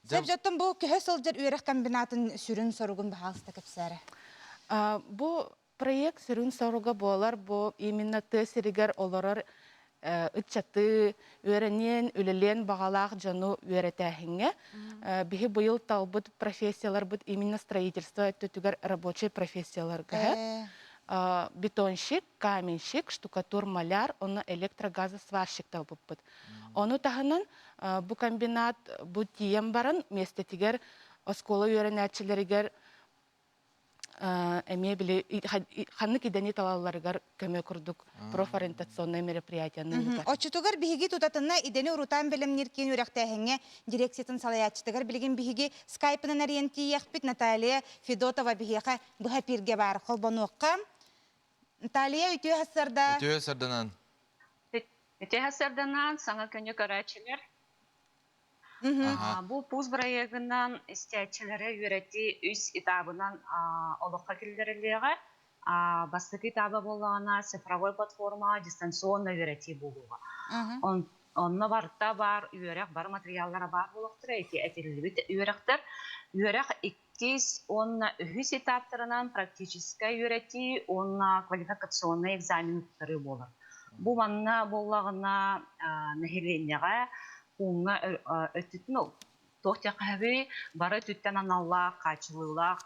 Speaker 1: Сәп жаттан бу көһө сылжыр үйрәк комбинатын сүрүн соругун баһалыста кепсәре.
Speaker 12: Бу проект сүрүн соруга болар, бу именно тесиригер олорор ыччаты үйренен үлелен бағалақ жану үйретәхіңе. Биһи быйыл талбыт профессиялар бут именно строительство төтүгер рабочий профессиялар гәһә. Бетонщик, каменщик, штукатур, маляр, оны электрогазосварщик талбыт бут. Оны тахынан бу комбинат бу тием барын местетигер оскола үйренәчиләргә эме биле ханны кидени талаларыгар көмө курдук профориентационный мероприятияны.
Speaker 1: Очутугар биһиги тутатына идени урутан белемнир кийин үрәктәһеңе дирекциятын салаячтыгар билген биһиги скайпынан ориентияхпит Наталья Федотова биһига бу хапирге бар холбонуққа. Наталья үтө хасарда.
Speaker 2: Үтө хасарданан.
Speaker 13: Үтө хасарданан саңа көне карачылар. Бу пуз проектынан истәчеләре үйрәти үз этабынан олыққа келдерелеге бастык этабы болгана цифровой платформа дистанционно үйрәти булуга. Онна барта бар үйрәк бар материаллары бар булыктыр, эти әтелебит үйрәктер. Үйрәк 210 үз этаптарынан практическая үйрәти, онна квалификационный экзаменлары булыр. Бу манна боллагына нәһиленнәгә Уңа өттүтін ол. Тоқтя қабы бары түттен аналлақ, қачылылақ,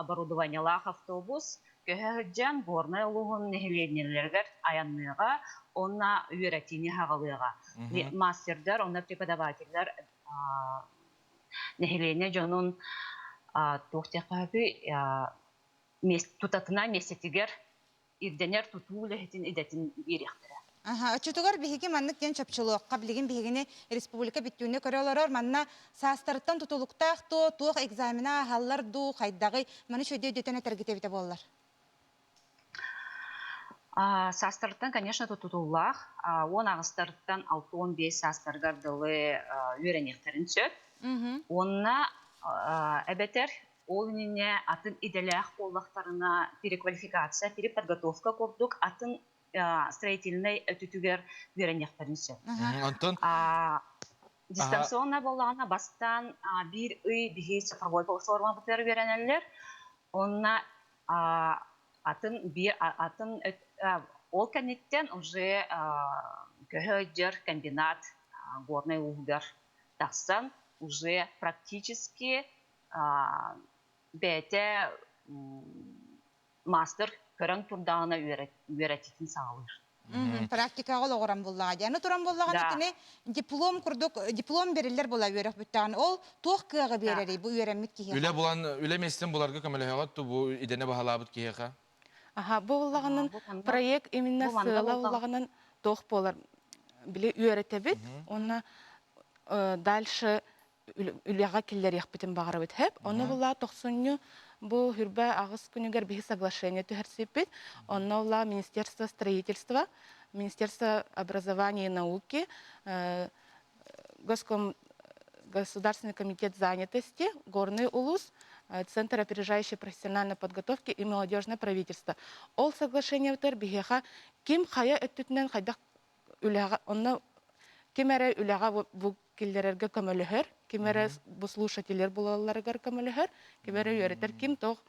Speaker 13: оборудованиялах автобус көһөһүджан горная улугун нехиленнерлер аянныга онна үйрәтини хагалыга. Мастердар, онна преподавательдер нехилене жонун тохтякабы тутатына месетигер ирденер тутууле хетин идетин бирехтере.
Speaker 1: Очутугар биһиги маннык ден чапчылыакка билигин биһигини республика биттүүнү көрөлөрөр манна саастарыттан тутулуктаах туох экзамена халлар ду хайдагы маны шөйдө дөтөнө тергитебите боллар.
Speaker 13: Састарыттан, конечно, тутуллах. Он ағыстарыттан 6-15 састаргар дылы үйренектерін сөп. Онна әбетер ол нене атын иделях боллақтарына переквалификация, переподготовка көрдік, атын строительный өтүтүгер үйренектерін сөп. Дистанционна боллағына бастан бір үй бігі цифровой платформа бұтыр үйренелер. Онна атын ол кәнеттен уже көһөджер комбинат горный угдар тақсан уже практически бәте мастер көрәң турдағына үйрәтетін сағылыр.
Speaker 1: Практикаға олғыран боллаға. Яны туран боллағаны кіне диплом күрдік, диплом берілер бола үйрәк бүттіған. Ол тоқ күйеға берері бұл үйрәмет кейеға.
Speaker 2: Үле местен бұларға көміліғат бұл идене бағалабыт кейеға?
Speaker 12: Бұл олағының проект именно сыла олағының тоқ болар. Біле үйрәтебет, оны дальше үліға келдер еқпетін бағарабет хеп. Оны бұла тоқсынны бұл хүрбә ағыз күнігер бігі соглашение түхәрсепет. Оны бұла Министерство строительства, Министерство образования и науки, Государственный комитет занятости, Горный улус, Центр опережающей профессиональной подготовки и молодежное правительство. Ол соглашение втер бигеха ким хая өттүтнен хайдак үләгә онна кимәре үләгә бу киллерерге көмөлөһөр, кимәре бу слушательлер булаларга көмөлөһөр, кимәре йөрәтер ким тог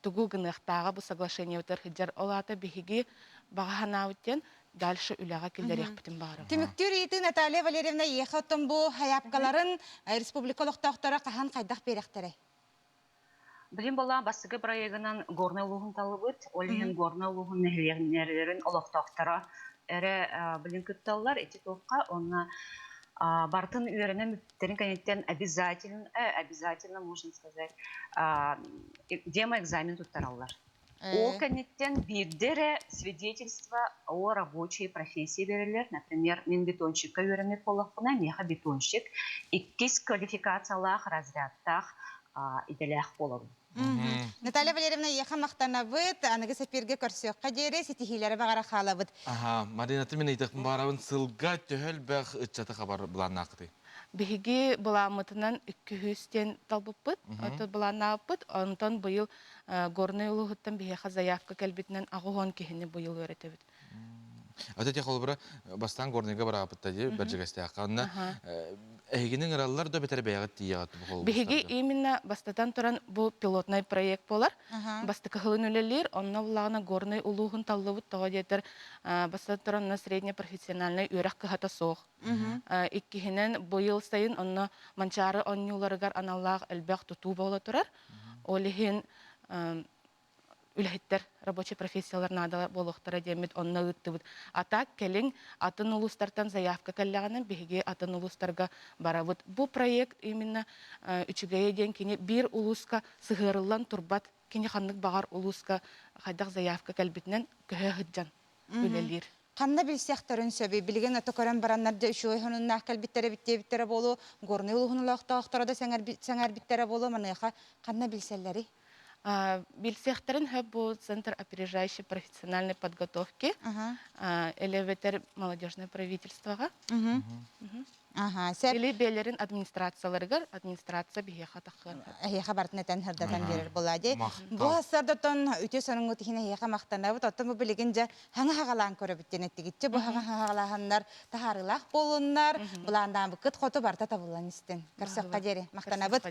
Speaker 12: тугу гынахтага бу соглашение втер хиджар олата бигеги баганаутен дальше үләгә киллер яхпытын бары.
Speaker 1: Тимиктүр ити Наталья Валерьевна ехаттын бу хаяпкаларын республикалык тохтора кахан кайдак беректере.
Speaker 13: Билим бола басыгы проектынан горный улугун талыбыт, олеген горный улугун нехиленнерлерин олоктоктора эре билим күтталлар эти токка онна бартын үйренем терин канеттен обязательно можно сказать демо экзамен туттараллар. Ол канеттен бирдере свидетельство о рабочей профессии берилер. Например, мен бетонщикка үйренмек болақпына, меха бетонщик, иккис квалификациялах, разрядтах иделях болу.
Speaker 1: Наталья Валерьевна, еха мақтанабыт, анығы сәперге көрсөкқа дере, сетихилері бағара қалабыт.
Speaker 2: Маринаты мен айтықпын барабын сылға төхіл бәқ үтчаты қабар бұлан ақыды.
Speaker 12: Биһиги буламытынан 200-тен талбыппыт, аты буланаппыт, онтон быйыл горный улугуттан биһиха заявка кэлбитинен агугон кихини быйыл өретебит.
Speaker 2: Ата те холбура бастан горныйга барапытта ди бержигастяакка. Онна эгинин ыраллар да бетер бәягат тиягат бу.
Speaker 12: Биһиги именно бастатан туран бу пилотный проект болар. Бастыкы хылын үлелер, онна булагына горный улугун таллыбыт тога детер бастатан туран на среднепрофессиональный үрәк кыхата соох. Иккихинен быйыл сайын онна манчары оннюларыгар аналлах элбәк туту бола турар. Олихин үләһиттер рабочий профессиялар надалар болохтара демит онна ыттыбыт. Ата келин атын улустартан заявка каллаганын биһиги атын улустарга барабыт. Бу проект именно үчүгәйе ден кини бир улуска сыгырылан турбат кини ханнык багар улуска хайдак заявка калбитнен көһөһүджан үлелер.
Speaker 1: Қанна білсектөрін сөбі, білген аты көрен бараннарды үшуй хонунна кәлбиттері биттері болу, горны улуғынылақтақтырады сәңәр биттері болу, маныға қанна білселері?
Speaker 12: Білсектерін хөп бұл Центр опережающей профессиональной подготовки, элеветер молодежное правительствоға. Или белерин администрацияларыгар, администрация бихеха таққан.
Speaker 1: Хеха бартынетен хырдатан берер болады. Бұл асардатон үте соның өтіхіне хеха мақтанабыт, оттан бұл білігінже хаңа хағалан көрі біттенеттігітче, бұл хаңа хағалағандар тахарылақ болындар, бұландан бұқыт қоты барта табылан істен. Көрсіққа дері, мақтанабыт.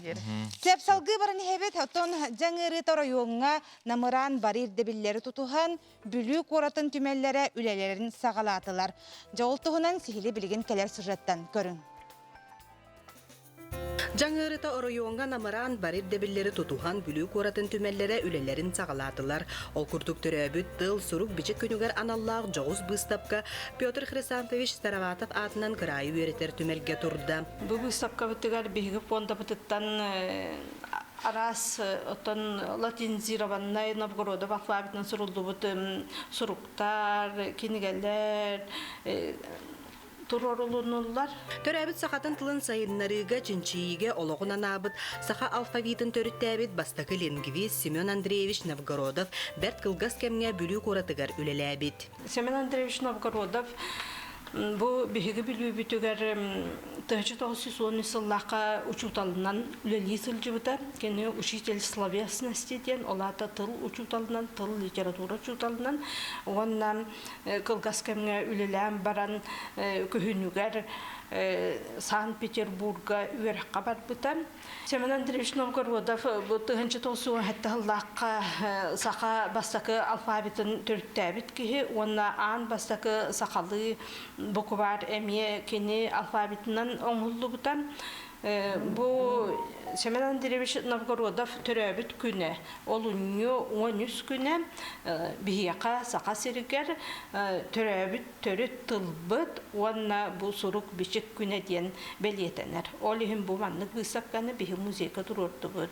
Speaker 1: Сеп салғы барын хебет, оттан жаңыры тора yoğunga намыран барир дебиллері тұтуған, бүлік оратын түмеллері үлелерін сағалатылар. Жауылтығынан сихили білген келер сюжеттен көрін.
Speaker 14: Жаңырыта оройуонга намыран барып дебиллери тутухан бүлүк оратын түмеллere үлелерин сағалатылар. Ол күрдік төрөбүт тыл сурук бичек күнүгер аналлаах жоғыз быстапка Петр Хрисантович Староватов атынан кырайы үйретер түмелге турда.
Speaker 15: Бу быстапка бүтігер биһиги фонда бүтіттан арас отон латинизированный Новгородов алфавитын сурулду бутым суруктар, кинигелер, турорулунулар.
Speaker 14: Төрәбит сақатын тылын сайыннарыга чинчииге ологуна набыт саха алфавитын төрүттәбит бастакы лингвист Семен Андреевич Новгородов бәрт кылгас кемге бүлүк оратыгар үлеләбит.
Speaker 15: Семен Андреевич Новгородов бу биһиги билүү бүтүгер 1910 сыллака учуталынан үлели сылжыбыта кени учитель словесности ден олата тыл учуталынан тыл литература учуталынан оннан кылгас кемге үлеләм баран көһүнүгер Санкт-Петербурга үйрәккә барбытан. Семен Андреевич Новгородов бу 1910 хәттәллакка саха бастакы алфавитын төрттәбит ки, онна ан бастакы сакалы буквар эме кени алфавитынан оңулду бутан. Бу Семен Андреевич Новгородов төрөбүт күнә, олуньо 13 күнә бияка сака сиригер төрөбүт төрөт тылбыт, онна бу сурук бичек күнә ден белетенер. Олихим бу маннык бысапканы бихи музейка турурдубут.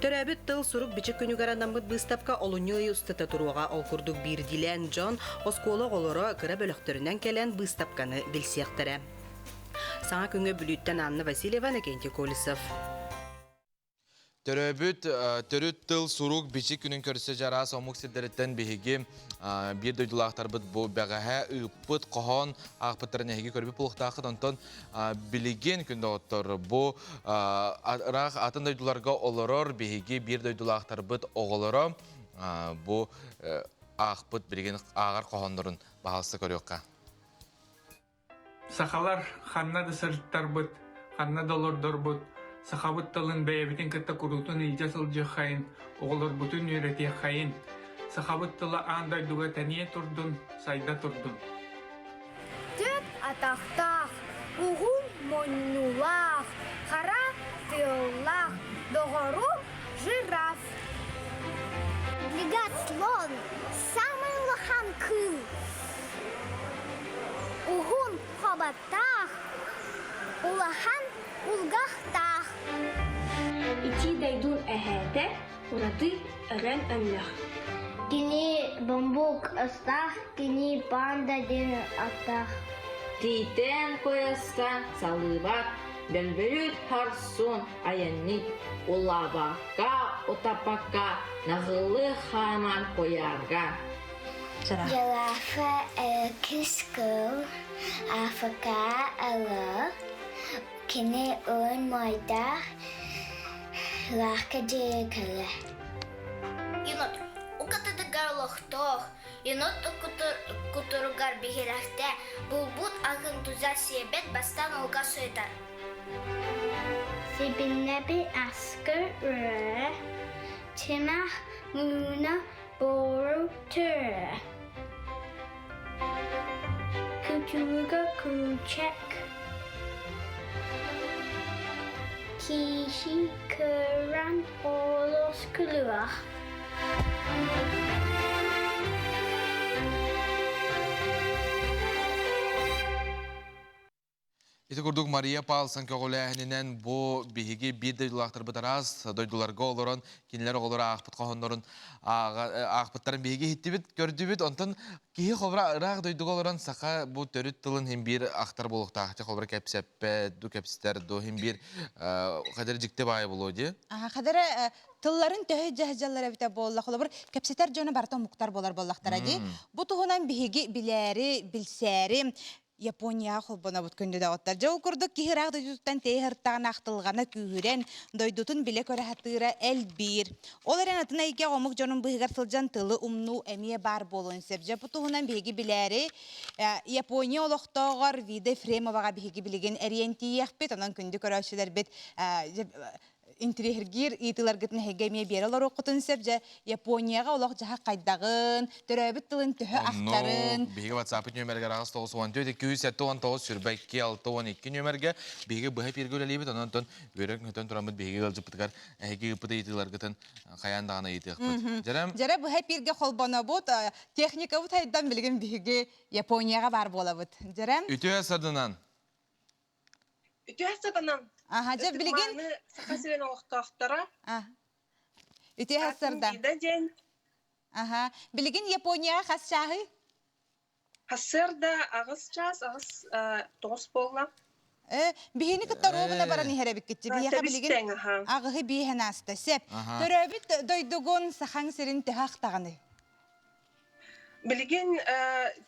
Speaker 14: Төрәбит тыл сурук бичек күнүгер анамбыт быстапка олуньой устата туруга олкурдук бир дилен Джон оскола голоро кыра бөлөктөрүнөн келен быстапканы билсияктере. Саңа күнгө бүлүттен Анна Васильева, Накенти Колесов.
Speaker 2: Төрөбүт төрүт тыл сурук бичи күнүн көрсө жара сомук сидереттен биһиги бир дойдулактар бут бу багаха ыппыт кохон акпыттарын эги көрбүп булуктакы онтон билеген күндө оттор бу рах атын дойдуларга олорор биһиги бир дойдулактар бут оголоро бу акпыт билеген агар кохондорун баалсы көрөкка.
Speaker 16: Сахалар ханна дысырттар бут, ханна долордор бут. Сахабыт тылын бәйбітін кітті құрутын илжа сылжы қайын, оғылыр бұтын үйрете қайын. Сахабыт тылы андай дуға тәне тұрдын, сайда тұрдын.
Speaker 17: Төт атақтақ, ұғын мойнулақ, қара тыллақ, доғыру жираф. Легат слон, самый лохан кыл. Ұғын қабаттақ, улахан улгахтах.
Speaker 18: Ити дайдун әһәтә, ураты әрән әмләх.
Speaker 17: Кини бамбук астах, кини панда ден астах.
Speaker 19: Титен кояска салыбак, бәлбәлүт харсун аянни, улабака, отапака, нағылы хаман коярга.
Speaker 17: Ялафа кискыл, афака алы, кини өн майда, лака декалы.
Speaker 20: Енот, укатыдыгар лохтох, енот кутуругар бигерахте, булбут агын туза себет бастан олга сөйтар.
Speaker 17: Себиннеби аскыр рэ, тимах муна бору түрэ. Кутуруга кучек. Kishi Kuran Olos Kuluah.
Speaker 2: Ити курдук Мария Палсан көгөләһинен бу биһиги бир дойдулактар бытарас, дойдуларга олорон, кинилер олор акпыт кохондорун акпыттарын биһиги хиттибит, көрдүбүт, онтон кихи хобра ырак дойдуга олорон сака бу төрүт тылын хим бир актар болуктак, хобра кепсеппе, ду кепстер, ду хим бир кадер жикте бай болоди.
Speaker 1: Кадер тылларын төһө жаһжаллар бите болла, холбор кепсетер жона бартан муктар болар боллактар ади. Бу туһунан биһиги билери, билсери Япония холбона бут көндө да оттар. Жау курдук кихирак дойдуттан тейхырттаган актылгана күйүрен, дойдутун биле көрө хатыра элбир. Оларен атына ике омук жонун быгар сылжан тылы умну эмие бар болун себже бутугунан биги билери Япония олоктогор виде фремовага биги билеген ориентиехпет, анан көндө көрөчүлөр бет интригер итылар гытны хегеме берелер окутун сепже Японияга олох жаха кайдагын, төрөбүт тылын төһө актарын.
Speaker 2: Биге WhatsApp нөмерге рагыс 914-279 сүрбәкке 612 нөмерге биге быһа пиргөлелебит онтон бөрөк нөтөн турамыт биге гылжыптыгар әге ыпыда итылар гытын каяндагына итыгпыт.
Speaker 1: Жара быһа пирге холбонобут техника бут хайдан билген биге Японияга бар болабыт. Жара
Speaker 2: Үтө садынан.
Speaker 1: Ага, же билген
Speaker 21: Сахасырен оқтақтара.
Speaker 1: Үтө хасырда. Ага, билген Японияга хас шахы?
Speaker 21: Хасырда агыс час, агыс 9 болла.
Speaker 1: Бихини кыттаробуна баран ихеребик кетти. Бияха билген агы бихен аста сеп. Төрөбүт дойдугун сахан сирин тахтаганы.
Speaker 21: Билген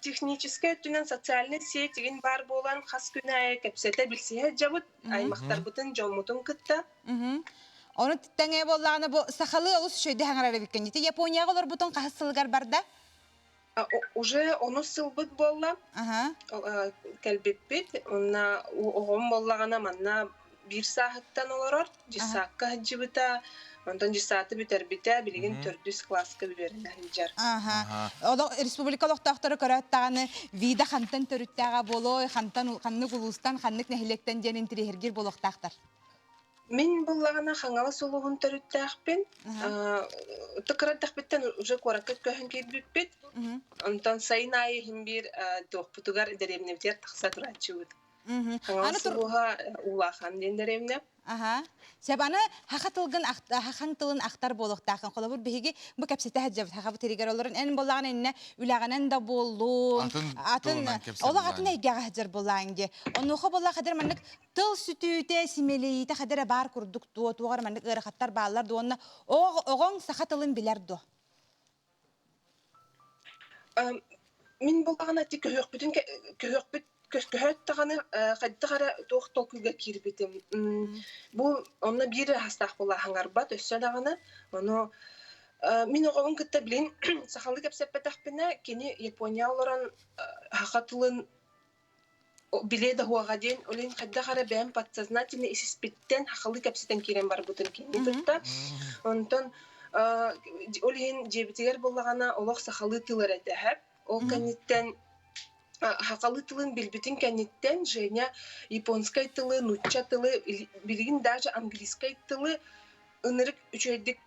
Speaker 21: техническая түнен социальный сеть деген бар болан хас күнәе кепсете билсеhe жабыт аймактар бутын жомутун кытта.
Speaker 1: Оны теңе болланы бу сахалы улус шөйдө хаңарары биккен. Японияга олар бутун кахсылгар барда?
Speaker 21: Уже оны сылбыт болла. Келбеппет. Онна оғым боллагана манна 1 сааттан олорор. 1 саакка жибыта. Ондан 1 сааты битер бите билген 400 класска биберинер жар.
Speaker 1: Ода республикалык тактары көрөттаганы вида хантан төрүттәгә болой, хантан ханны гулустан, ханнык нәһилектән ден интерьергер болоктактар.
Speaker 21: Мен буллагана хаңала сулугун төрүттәкпен. Тыкыраттакпеттен уже коракет көһөн кебиппет. Онтан сайнай химбир тохпутугар деревневтер такса турачыбыт. Хаңала сулуга улахан дендеревне.
Speaker 1: Себаны хахан тылын актар болуктакын колобур биги бу кепсете хаҗабыт хабы теригер оларын эн боллаган энне үлаганан да болду. Атын олак атын эйгә хаҗар болланги. Онухо болла хадер маннык тыл сүтүтэ симелейте хадер бар курдук тугар маннык ырахаттар баалар дуонна огон сахатылын билер ду.
Speaker 21: Мин боллаган ати көһөкбүт көһөттаганы кайдыгара тохтолкуга кирбитим. Бу онна бир хастак болла хаңарбат өссөдаганы. Ону мин огон кытта билин сахалы кепсеппетахпина кени Япония олоран хакатылын биледа хуагаден олин кайдыгара бэм подсознательно isispitten хакалы кепсетен кирен бар бутун кени тутта. Онтон олин жебитигер боллагана олох сахалы тылар этеп. Ол каниттен хакалы тылын билбитин кенниттен Женя японскай тылы, нучча тылы, билигин даже английскай тылы ынырык үчөйдик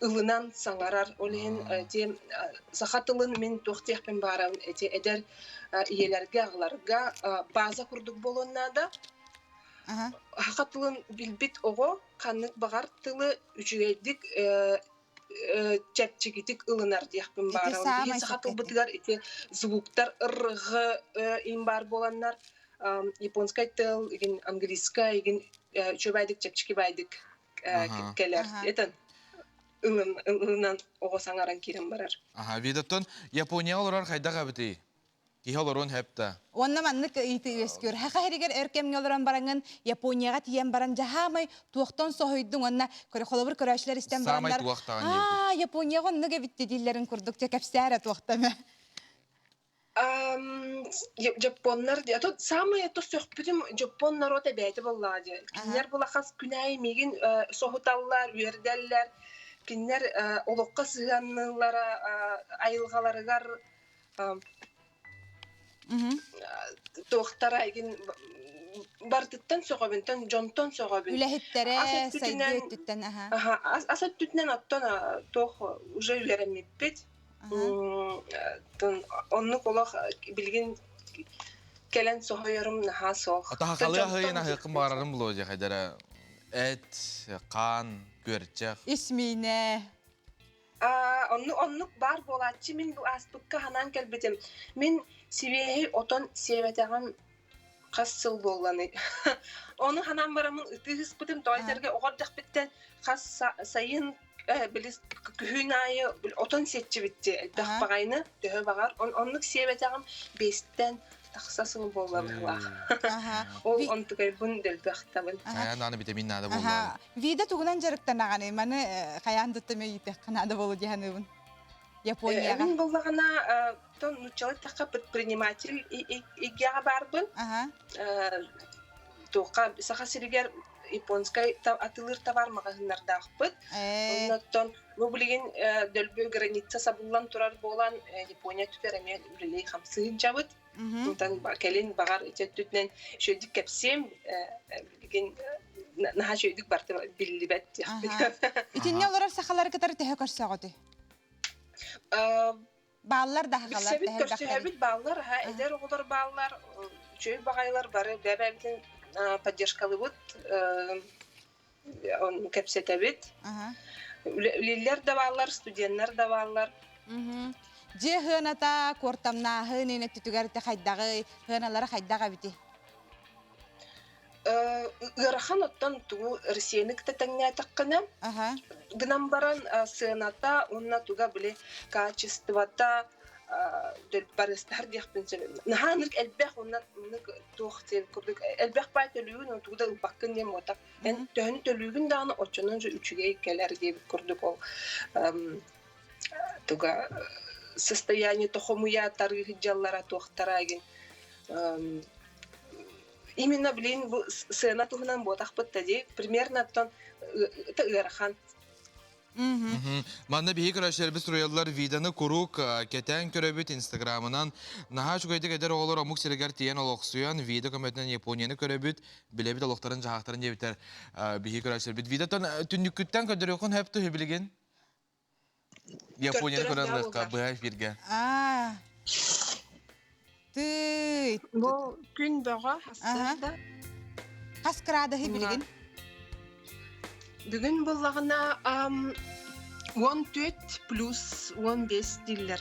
Speaker 21: ылынан саңарар. Олен те саха тылын мен тохтияхпен барам эте эдер иелерге агларга база курдук болоннада. Хака тылын билбит ого каннык багар тылы үчөйдик чепчикитик ылынар дияхпен барам. Бихи саха тылбытыгар эти звуктар ыргы им бар боланнар. Японскай тыл, английскай, үчөбайдык чепчики байдык келер. Этен ылынан ого саңаран кирен барар.
Speaker 2: Видаттон Япония олар кайдага бити? Ки олорун хепта.
Speaker 1: Онна маннык ити өскөр. Хака херигер эркемге олоран баранган Японияга тиен баран жахамай туактан сохойдун онна колобур көрөчлөр истен барандар. Японияга оннуга битти диллерин курдук же кепсәре туактама.
Speaker 21: Жапоннар де тут самое то сөхпүтүм жапон народа бәйте боллади. Кинер булахас күнәй меген сохуталлар, үрделлер, кинер олокка сыганнылара, айылгаларыгар тоқтара еген бартыттан соғабынтан жонтон соғабын.
Speaker 1: Үләхеттере, сайды өттіттен.
Speaker 21: Асат түтінен аттан тоқ уже үйеремеппет. Онны қолақ білген келен соғайырым наға соқ.
Speaker 2: Ата хақалы ахыйын ахықын бағарарым бұл өзе қайдара әт, қан, көрчек.
Speaker 1: Исмейне.
Speaker 21: Оннук бар болатчы мен бұл аспыққа ханан кәлбетім. Мен севейі отон севетеғам қас сыл болғаны. Оны ханан барамын үтігіз бұтым тойдерге оғырдық біттен қас сайын біліз күхін айы отон сетчі бітті. Дақ бағайны дөғі бағар. Оннук севетеғам бестен тақсасыл болғаны. Ол онтығай бұн дөлбіқтабын.
Speaker 2: Аянданы витамин нады болғаны.
Speaker 1: Вида туғынан жарықтан ағаны, мәні қаяндыттымы еті қанады болу дегенігін? Японияға?
Speaker 21: Мен болғана нучалық таққа предприниматель игеға барбын. Тоққа сақа сиригер японскай атылыр товар магазиннардагыппыт. Оннотон бу билген дөлбө граница сабуллан турар болан Япония түтереме үрелей хамсыын жабыт. Онтан келин багар ичеттүтнен шөйдүк кепсем билген наха шөйдүк барты биллибет.
Speaker 1: Итинне олар сахалар катар тәһә көрсөгөтү. Баллар да хакалар
Speaker 21: тәһә көрсөгөбүт баллар ха эдер оголор баллар чөй багайлар бары бәбәбитен поддержкалы бут он кепсетебит. Үлелер да баллар, студенттер да баллар.
Speaker 1: Же хыната кортамна хынене түтүгәр тә хайдагы хыналары хайдага бити.
Speaker 21: Ырахан оттан тугу Россиянык та тәңнә таккана. Гынан баран сыната онна туга биле качествота дөлбарыстар диякпынчы. Наханырк элбэх онна тохтен курдук элбэх байтөлүгүн он тугда упаккын дем отак. Эн төн төлүгүн дагы очонун же үчүгө келер деп курдук ол. Туга состояние тохомуя тарыхы жаллара тохтарагын. Именно блин бу сына тугунан ботак бытты примерно тон ырахан.
Speaker 2: Манна бихи көрәшер біз роялар виданы kuruк кетен көрөбүт инстаграмынан наха чугайдык эдер оголор омук сирегер тиен олоксуян видео көмөтүнөн Японияны көрөбүт билебит олоктарын жаактарын жебитер бихи көрәшер бит видеотон түннүккүттен көдөрөкөн хеп ту билген Японияны көрөнлыкка бай бирге.
Speaker 21: Ты бу күн бага хасырда
Speaker 1: хаскрада билген.
Speaker 21: Бүгін болағына 14 плюс 15 диллер.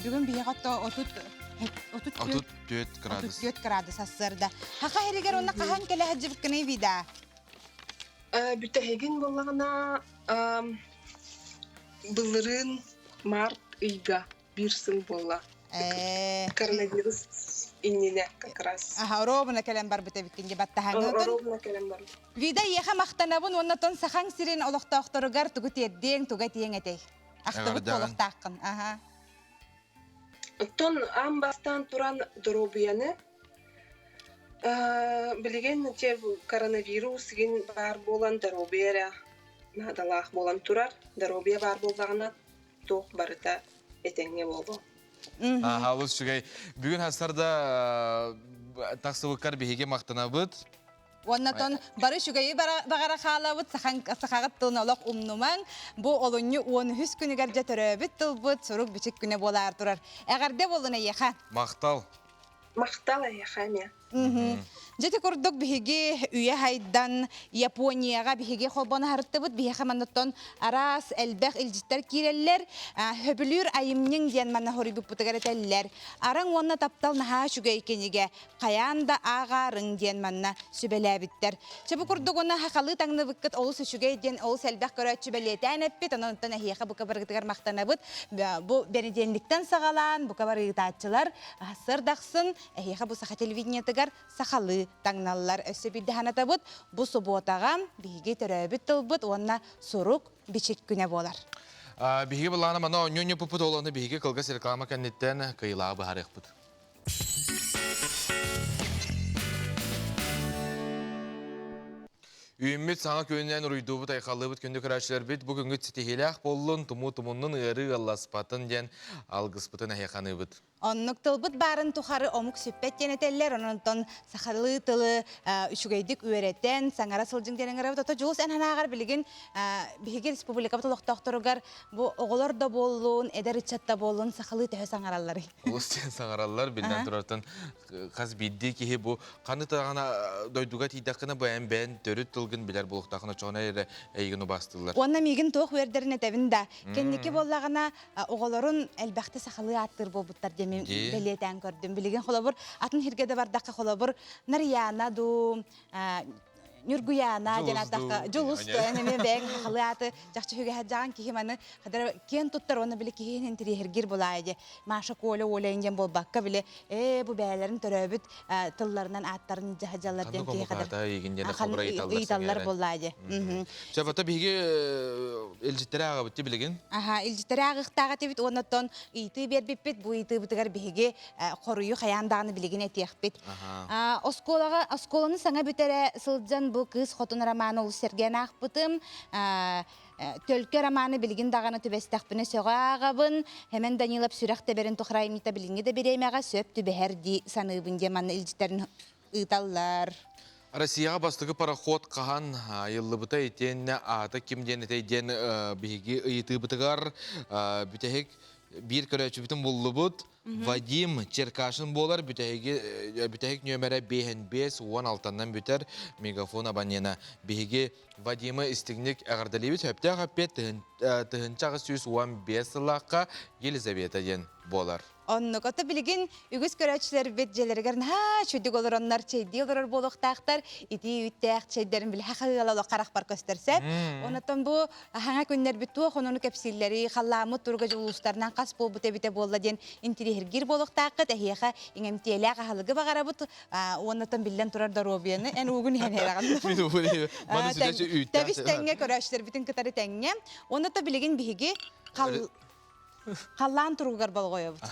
Speaker 1: Бүгін бейғатта
Speaker 2: 34 градус.
Speaker 1: 34 градус асырда. Хақа херегер онна қахан келі хаджып кіне вида?
Speaker 21: Бүтәхеген болағына бұлырын март үйга бір сыл бола. Коронавирус иннене как раз.
Speaker 1: Робына кәлем бар бүте біккенге баттахаңы.
Speaker 21: Робына кәлем бар.
Speaker 1: Вида еха мақтанабын, оннатон сахан сирен олықтақтырығар тугу терден, туга тиен әтей. Ақтыбыт олықтаққын.
Speaker 21: Тон амбастан туран дробияны білген те коронавирус ген бар болан дробияра надалақ болан турар. Дробия бар болдағына тоқ барыта етеңе болды.
Speaker 2: Халыс шугай. Бүгін хастарда тақсылыққар бейге мақтанабыд.
Speaker 1: Оннатон бары шугайы бағара қалабыд, сақағыт тылын олақ умнуман, бұ олыны 13 күнігер жәтірөбіт тылбыд, сұрук бічік күні болар тұрар. Әғарде болына еқа?
Speaker 2: Мақтал.
Speaker 21: Мақтал аяқа ме.
Speaker 1: Жеті көрдік бігі үйе хайдан Японияға бігі қолбаны харыттыбыд, бігі қаманаттон арас, әлбәқ, үлжіттер керелер, хөбілір айымның ден манна хорибіп бұтығар әтәлілер. Араң онына таптал наға шүгай кенеге, қаянда ағарың ден манна сүбеләбіттер. Чебі көрдік оны хақалы таңны бұққыт олыс шүгай ден олыс әлбәқ көрәт сүбелетән әппет, онынтан әхеға бұқа барғытығар мақтанабыд. Бұ бәріденліктен сағалан, бұқа барғытатчылар сырдақсын, әхеға бұ сақа телевидениятығар сақалы таңналар өсі білді ханатабыд, бұ сұботағам бігі төрөбіт тылбыд, онына сұрук бічік күне болар.
Speaker 2: Бігі бұлағына мана оньоне пұпыт оланы бігі қылға серклама кәнеттен қиылағы бұхарық бұд. Үйіммет саңа көнінен ұрыйду бұт айқалы бұт көнді көрәшілер біт. Бүгінгі тетехелек болын тұму-тұмунның ұры алласпатын ден алғыспытын айқаны бұт.
Speaker 1: Оннук тылбыт барын тухары омук сүппет денетеллер, ононтон сахалы тылы үшігейдік үйереттен, саңара сылжың денеңер бұт. Ото жуыз әнханағар білген бігі республика бұт олықтақтырығар бұл оғылар да болуын, әдер үтчатта болуын сахалы төхі саңаралары.
Speaker 2: Олыстен саңаралар білден тұрартын қаз бидді кейі бұл қаны тағана дойдуға тейдаққына баян бән төріт тылғын білер бұлықтақына çoğuna ері әйгіні бастылар.
Speaker 1: Онна мегін тоқ өрдерін әтәбінде. Кеннеке боллағына оғыларын әлбәқті сахалы аттыр болбыттар белетен көрдüm. Bilgen холобур атын хиргеде бардакка холобур Нарияна ду Нюргуяна жанатакка жулус эне бең халаты жакчы хөге хаджаган кихиманы кадыр кен туттар оны биле кихинен тири хиргир булайды. Маша коле олайнген болбакка биле бу бәйләрен төрөбүт тылларынан аттарын жахажалардан кихи кадыр ыйталлар булайды.
Speaker 2: Чабата биге элҗиттерәгә бит билген.
Speaker 1: Элҗиттерәгә тагы тибит оннан ыйты бербиппит бу ыйты бутыгар биге корую хаяндагыны билеген этехпит. Осколаны саңа бүтере сылҗан bu kız xotun romanı ulu sergen akpıtım. Tölkü romanı bilgin dağını tübestakpını söğağabın. Hemen Danilap sürekte berin toxrayımita bilgingi de biremeğe söp tübeherdi sanıbın demanı ilcitlerin ıtallar.
Speaker 2: Россияға бастығы пароход қахан йыллыбыта етен ата кимден етейден бігі ұйыты бұтығар бүтәхек bir көрәчі бүтін болы бұд. Вадим Черкашин болар бүтәхек нөмірі 5-5-16-нан бүтер мегафон абанена. Бігі Вадимы істігнік әғардалебет өпті ғаппет тұхынчағы сөз 15 лаққа Елизавета ден болар.
Speaker 1: Онны көті білген үгіз көрәтшілер бетжелергерін шүдік олар онлар чейді олар болуқтақтар ити үттәқ чейдерін білі хақығалы қарақ бар көстерсеп. Онытын бұл хаңа күнлер бітті оғынуны кәпсілері қаламы тұрғы жылуыстарынан қас бол бұте-біте болла ден интерегер болуқтақы тәхияға еңемтелі ағалығы бағара бұт. Онытын білден тұрар даробияны ән ұғын әнерағын. Тәбіс тәңе көрәтшілер бітін кітары тәңе. Онытын білген бігі қалан тұрғығар бол қойы бұд.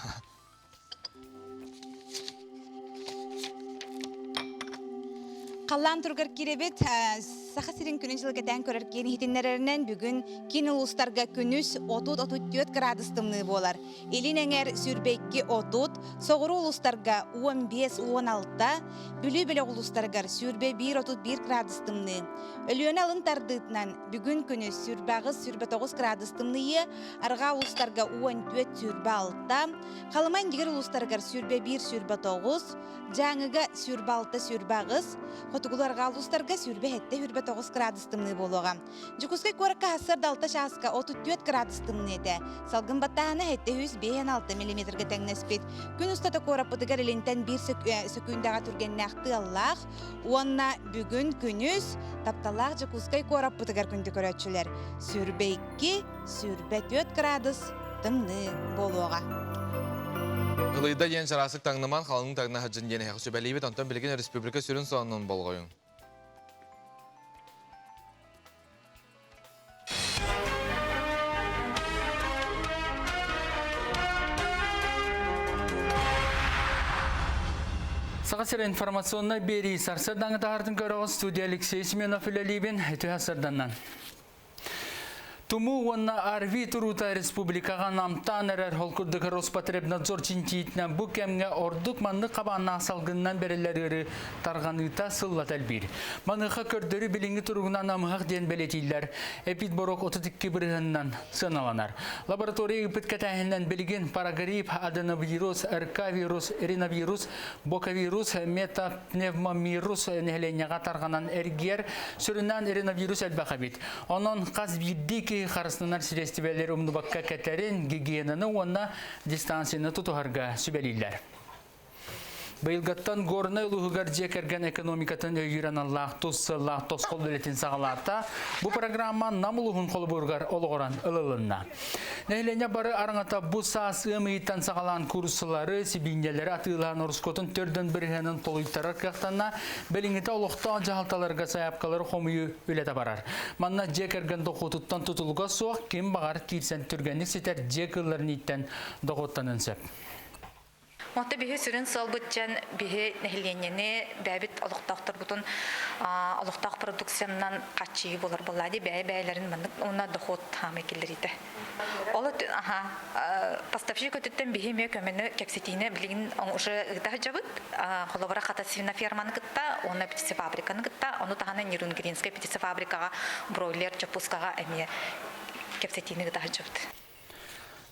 Speaker 1: Қалан тұрғыр керебет, сақа сирен күнін жылғы тән көрір кені хитинлерінен бүгін кені ұлыстарға күнүс 30-34 градустымны болар. Елін әңер сүрбекке 30, соғыру ұлыстарға 15-16, бүлі-білі ұлыстарға сүрбе 1-31 градустымны. Өліөні алын тардытынан бүгін күні сүрбағыз сүрбе 9 градустымны, арға ұлыстарға 14 сүрбе 6, қалымайн дегер ұлыстарға сүрбе 1 сүрбе 9, жаңыға сүрбе 6 сүрбағыз, Қотығыларға ұлыстарға сүрбе әтті хүрбе 9 градустымны болуға. Жүкізгі көрікі асыр далта шасқа 34 градустымны әді. Салғын баттағаны әтті 105-6 мм тәңнеспет. Күн ұстата көріп бұдығар елінтен бір сөкүйіндаға түрген нәқті Аллах. Онна бүгін күніз тапталақ жүкізгі көріп бұдығар күнді көрәтшілер. Сүрбе 2, сүрбе 4 градустымны болуға.
Speaker 2: Ылыйда ен жарасық таңныман қалының таңна хаджын дені хақы сөбәлейбет, антон білген республика сүрін соғының болғойын.
Speaker 3: Сағасыр информационна бері сарсырдаңы тағардың көріғыз студия Алексей Семенов үлелейбен әті асырданнан. Туму онна арви турута республикаға намтан әрәр холкурдығы Роспотребнадзор чинтиетінен бұ кәмге ордық манны қабанна асалғыннан бәрелері тарғаныта сыллат әлбір. Маныға көрдері біліңі тұруғынан амығақ ден бәлетейлер. Эпид борок 32 бірігіннен сыналанар. Лаборатория үпіт кәтәхінен білген парагрип, аденовирус, РК-вирус, риновирус, бокавирус, метапневмомирус нәхленеға тарғанан әргер сүрінен риновирус әлбәқабет. Онын қаз бірдік қарысынар сирестибелер умнубакка кәтәрін гигиенаны онна дистанцияны тұтуғарға сүбелейлер. Бәйілгаттан горына ұлығығар жекерген экономикатын өйірен Аллах тос қол өлетін сағаларта бұл программа намылығын қолы бұрғар олығыран ұлылынна. Нәйлене бары арыңата бұл саас ұмыйттан сағалан курсылары сибинелері атылған ұрыскотын төрден біргенін толуйттарар қияқтанна бәліңіті олықтан жағалталарға саяпқалары қомыйы өлеті барар. Манна жекерген доқытыттан тұтылға соқ кем бағар кирсен түргенлік сетер жекілерін иттен доқыттанын сөп.
Speaker 4: Монта бихе сүрін сал бұтчан бихе нәхіленені бәбіт олықтақтыр бұтын олықтақ продукциянан қатшығы болар болады. Бәй-бәйлерін маңдық ona доход хамы келдерейді. Олы поставщик өтіттен бихе ме көмені кәксетейіне білігін ұшы ұғыдағы жабыт. Қолабыра қатасына ферманы күтті, оны птицы фабриканы күтті, оны тағаны Нерунгринская птицы фабрикаға, бройлер, чапускаға әме кәксетейіне ұғыдағы жабыт.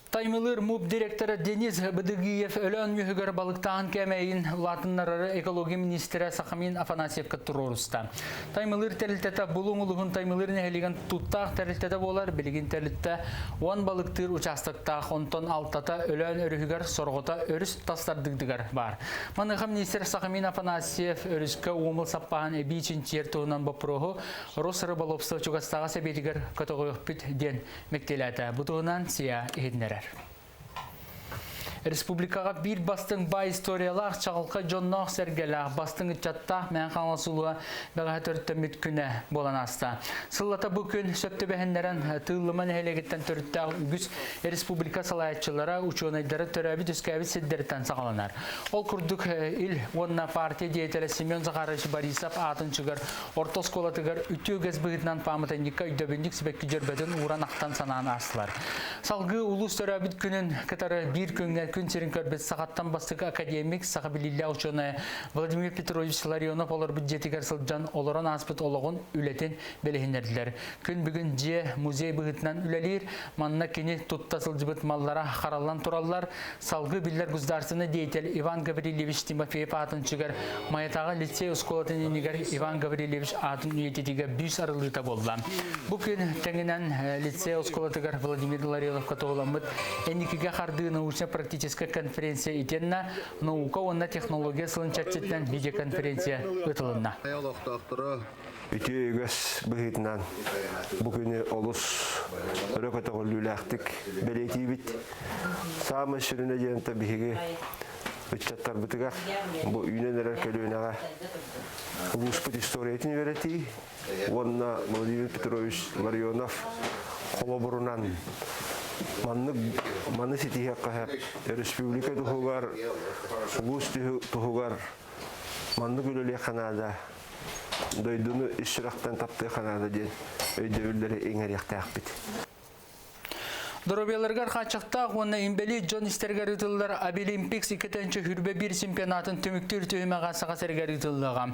Speaker 3: Таймылыр МУП директоры Денис Быдыгиев өлөн мүхігір балықтағын кәмейін Латыннарары экология министері Сақамин Афанасьев кіттір орыста. Таймылыр тәрілтеті бұлың ұлығын таймылыр нәхелеген тұттақ тәрілтеті болар, білген тәрілтті 10 балықтыр участықтақ 10 алтата өлөн өрігір сорғыта өріс тастардығдығар бар. Маныға министер Сақамин Афанасьев өріскі омыл саппаған әбей үшін тертуынан бапырығы Рос рыбалопсы чугастаға сәбетігір көтіғық бүт ден мектеләті. Бұтығынан сия егедінер. Республикаға бір бастың бай историялар чағылқа жоннақ сәргелақ бастың үтчаттақ мән қаңласылуға бәға төрттіміт күні болан аста. Сыллата бұл күн сөпті бәхіндерін тыылыман әлегеттен төрттәғ үгіз республика салаятчылары учуанайдары төрәбі түскәбі седдерттен сағаланар. Ол күрдік ил онна партия деятелі Семен Захарович Борисов атынчыгар ортосколатыгар үтіөгіз бұғытнан памытанникка үйдөбіндік себеккі жербетін уран ақтан санаан асылар. Салғы улус төрәбіт күнін кытары бір күнге күн серін көрбет сағаттан бастығы академик сағабилилля ученый Владимир Петрович Ларионов олар бюджетігер сылджан оларан аспыт олығын үлетін белігіндерділер. Күн бүгін же музей бұғытнан үлелер, манна кені тұтта сылжыбыт маллара қаралан тураллар. Салғы биллер гуздарсыны деятель Иван Гаврилевич Тимофеев атынчыгар Маятаға лицей ұсколатын енігер Иван Гаврилевич атын үйететіге бүйс арылыта болдан. Бүкін тәңінен лицей ұсколатығар Владимир Ларионов қатоғыламыд әнекіге қарды научно-практическая конференция етенна наука онна технология сылын чатчеттен видеоконференция өтілінна.
Speaker 5: Үті өгіс бұғытынан бүкіні олыс рөкатағылылақтық бәлеті бит. Самы шырына жеңті бігі үтчаттар бұтығақ бұл үйнен әрер көлуінаға ұлыспыт историятын вереті. Онна Владимир Петрович Ларионов қолы бұрынан маны сетихе қағап республика тұхуғар, ұлыс тұхуғар манны көлелі қанада дойдуны ішірақтан тапты қанада ден өйдеуілдері еңеректі ақпет.
Speaker 3: Доробияларгар қачықта ғуынна имбели Джон Истергер үтілдер Абилимпикс 2-ші хүрбе бір чемпионатын түміктір түйімеға саға сәргер үтілдіға.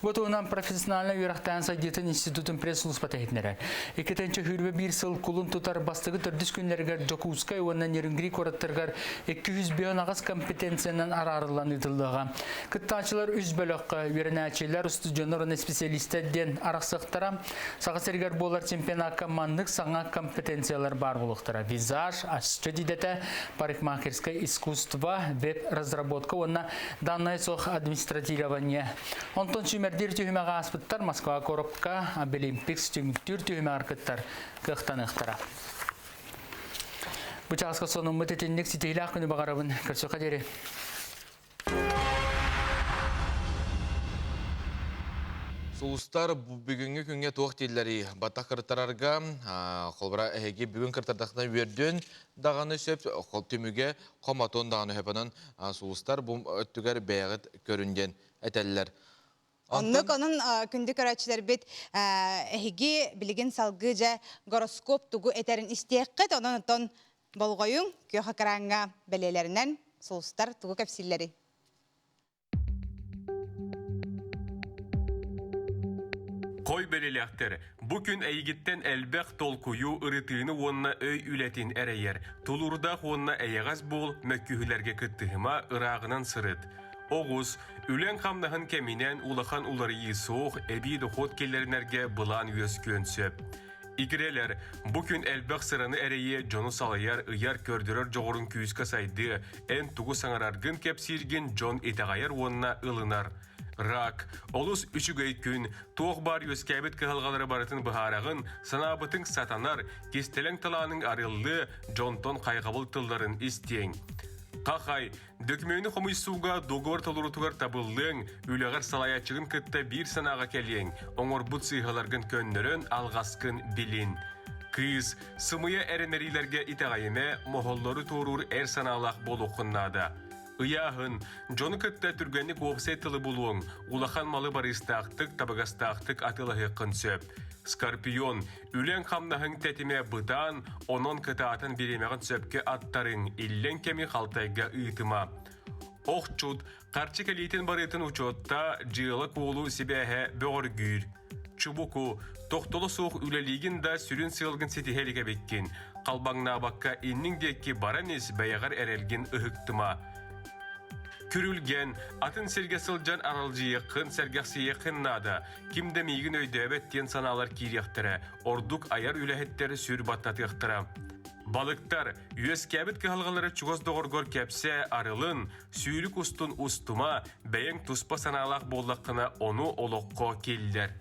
Speaker 3: Бұтуынан профессионалына үйрақтайын сайдетін институтын пресс-ұлыс патахетнері. 2-ші хүрбе бір сыл құлын тұтар бастығы түрдіс күнлергер Джокускай онна нерінгри кораттыргар 200 бион ағыз компетенциянан арарылан үтілдіға. Күттачылар үз бөліққа үйренәчелер студионорына специалисттерден арақсықтара саға сәргер болар чемпионатқа мандық саңа компетенциялар бар болуқтыра. Визаж, асчедидете, парикмахерское искусство, веб-разработка, онна данное сох администратирование. Онтон шумердир тюхимага аспыттар, Москва коробка, Абилимпикс тюміктүр тюхимага аркыттар, кықтанықтара. Бұчағысқа соның мұтетіндік сетейлі ақыны бағарабын, көрсі қадері.
Speaker 2: Сулустар бүгінгі күнге тоқ теллері бата қырттарарға қолбыра әйге бүгін қырттардақына өрден дағаны сөп қол түміге қоматон дағаны өпінің сулустар бұл өттігер бәйғыт көрінден әтәлілер.
Speaker 1: Оннық оның күнді көрәтшілер бет әйге білген салғы жа гороскоп тұғы әтерін істеққет, оның ұттон болғойын көйі қараңға бәлелерінен сулустар тұғы көпсілері.
Speaker 6: Қой белелектер, бұ күн әйгіттен әлбәқ толкую ұрытыны онына өй үләтін әрәйер. Тулурдақ онына әйеғаз бол мәккүхілерге күттіғіма ұрағынан сырыт. Оғыз, үлен қамнағын кәмінен улахан улары есоқ, әбейді қот келерінерге бұлан өз көнсөп. Игрелер, бұ күн әлбәқ сыраны әрәйе жоны салайар ұяр көрдірір жоғырын күйіскі сайды, ән тұғы саңарарғын кәпсирген жон етағайар онына ылынар. Рак, олус үшігей күн, тоқ бар өскәбет кығалғалары барытын бұхарағын, санабытың сатанар, кестелің таланың арылды, жонтон қайғабыл тылларын істең. Қақай, дөкмені қомыйсуға доғыр толырутығар табылдың, үліғар салаячығын күтті бір санаға кәлең, оңыр бұт сыйғаларғын көннерін алғасқын білін. Кыз, сымыя әрінерилерге итағайыме, моғоллары торур әр саналақ болу қыннады. Ыяғын, жоны күтті түргенік оғысай тылы болуың, улахан малы барыстақтық, табығастақтық атылығы қынсөп. Скорпион, үлен қамнағың тәтіме бұдан, онын кытаатын беремеғін сөпке аттарың, иллен кеми қалтайға ұйтыма. Оқчуд, қарчы кәлейтін барытын учетта, жылы қолу себәхе бөғір гүйр. Чубуку, тоқтолы соқ үлелігін да сүрін сылғын сетихеліге беккен. Қалбаңна баққа иннің декке баранес бәйғар әрелген ұхықтыма. Күрілген, атын серге сылжан аралжығы қын сәргәқсие қыннады. Кімді мейгін өйдөбеттен саналар кейректірі, ордук аяр үләхеттері сүр баттатықтыры. Балықтар, үйес кәбіт кығалғалары чуғыз доғыргор кәпсе арылын, сүйілік ұстын ұстыма, бәйін тұспа саналақ болдаққына оны олыққа келдер.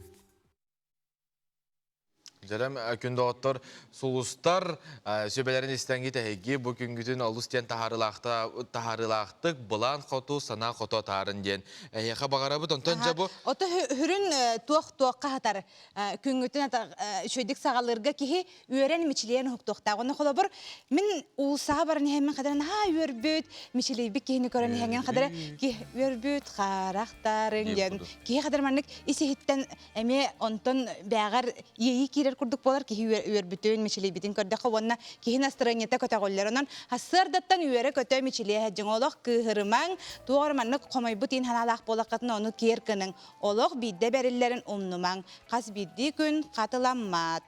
Speaker 2: Жарам күндө оттор сулустар сөбелерин истенги тәһеги бу күнгүтүн олустен тахарылактык булан хоту сана хото тарын ден. Яха багарабы тонтон жабу.
Speaker 1: Ото хүрүн туокка хатар күнгүтүн шөйдик сагалырга кихи үйрен мичлен хуктукта. Оны холобур мен улсага барын хеммен кадаран үйөрбүт мичлейби кихини көрөн хенген кадары ки үйөрбүт характарын ден. Кихи кадар маннык исихиттен эме онтон бягар ийи кирер курдук болар ки үйөрбүтүн мичлейбитин көрдөк онна кихи настроенията көтөгөллөрөнөн хассырдаттан үйөрө көтө мичлее жыңолок кыһырымаң тугар маннык комойбутин ханалак болакатын ону киеркенин олох бидде бериллерин умнумаң кас бидди күн катыламмат.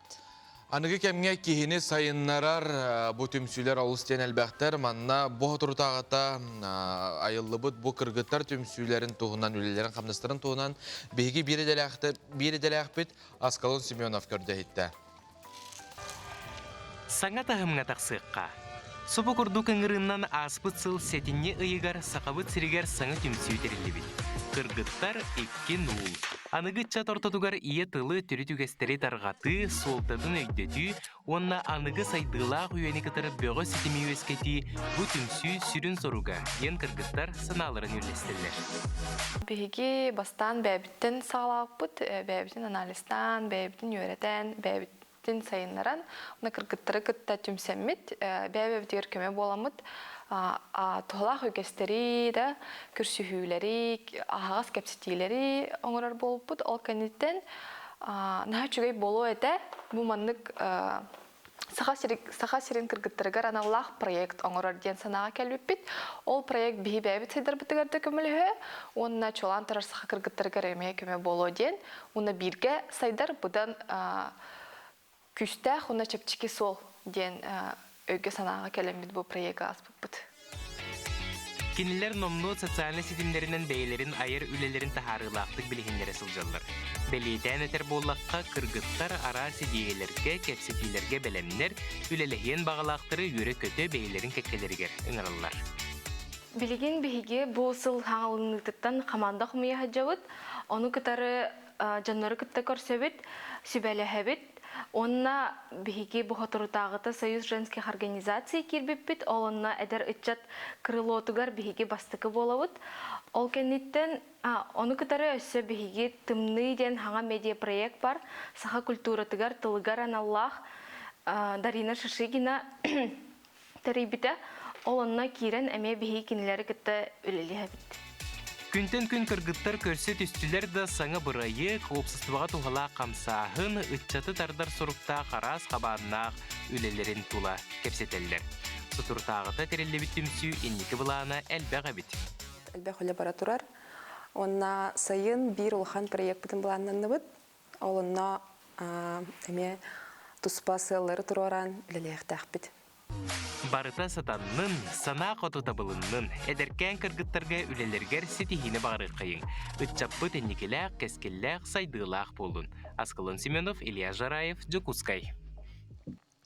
Speaker 2: Анығы кемге кихини сайыннарар бу түмсүйлер олустен әлбәқтер манна бу турутагата айыллыбыт бу кыргыттар түмсүйлерин туһунан үлелерин камныстырын туһунан биги бири деләхбит Аскалон Семенов көрдәһитте.
Speaker 7: Саңа тахымга тақсыққа. Субу курду кыңырыннан аспыт сыл сетинне ыйыгар сақабыт сиригер саңа түмсүй терилибит. Кыргыттар 2-0. Анығытча тортотугар ие тылы түрітүгестері тарғаты, солтатын өйдөтü, онна анығы сайдылақ үйені кытырып бөғі сетімі өскеті бұ түмсүй сүрін соруға, ен кыргыттар сыналарын үлестілер.
Speaker 22: Бігі бастан бәбіттен сағалақ бұд, бәбіттен аналистан, бәбіттен өретен, бәбіттен сайынларан, оны кыргыттары кытта түмсәммет, бәбіттер көме боламыд, Тухалақ өкестері да, күрсүхүлері, ағағыз кәпсетейлері оңырар болып бұд. Ол кәнеттен наға чүгей болу әті, бұл маннық саха сирен кыргыттырыгар аналлах проект оңырар ден санаға кәлбіп бит. Ол проект бігі бәбіт сайдар бұтығарды көмілі, онына чолан тарар саха кыргыттырыгар әмей көме болу ден, оны бірге сайдар бұдан күстәқ, оны чепчіки сол ден өйге санаға кәлембет бұл проекті аспып бұд.
Speaker 7: Кинилер номну социальный сетимлеринен бәйлерин айыр үлелерин тахарылақтық білігіндері сылжалар. Бәлейтән өтер боллаққа кыргыттар ара сидиелерге, кепсетилерге бәлемнер, үлелеген бағалақтыры үйрі көті бәйлерин кәккелергер ұңырылар.
Speaker 22: Білеген бігі бұл сыл хаңылыңдықтан қаманда құмия хаджауыд, оны кытары жаннары кытта көрсөбіт, сүбәлі әбіт, онна биһиги бухотурутагыта Союз женских организаций кирбиппит, олонна эдер ытчат крылотугар биһиги бастыкы болабыт. Ол кенниттен оны кытары өссө биһиги тымны ден хаңа медиа проект бар. Саха культуратыгар тылыгар аналлах Дарина Шишигина тарибите. Олонна кирен эме биһиги кинилери кытта үлели хабит.
Speaker 7: Күнтен күн кыргыттар көрсө түстүлер да саңа бұрайы, қоопсыстываға туғала қамсағын, үтчаты тардар сұрықта қарас қабаннақ үлелерін тула кепсетелер. Сұтыртағыта терелебіт түмсі еннекі бұлағына әлбәға бит.
Speaker 22: Әлбәқ өлі бара тұрар. Онна сайын бір ұлған проект бұтын бұлағыннан бұд. Олынна әме тұспа сыллары тұраран үлелеқтәқ бит.
Speaker 7: Барыта сатаннын, сана қоту табылыннын, әдеркен кыргыттарға үлелергер сетихіне бағыры қайын. Үтчаппы тәнекеләқ, кәскелләқ, сайдылақ болын. Аскалон Семенов, Илья Жараев, Джокускай.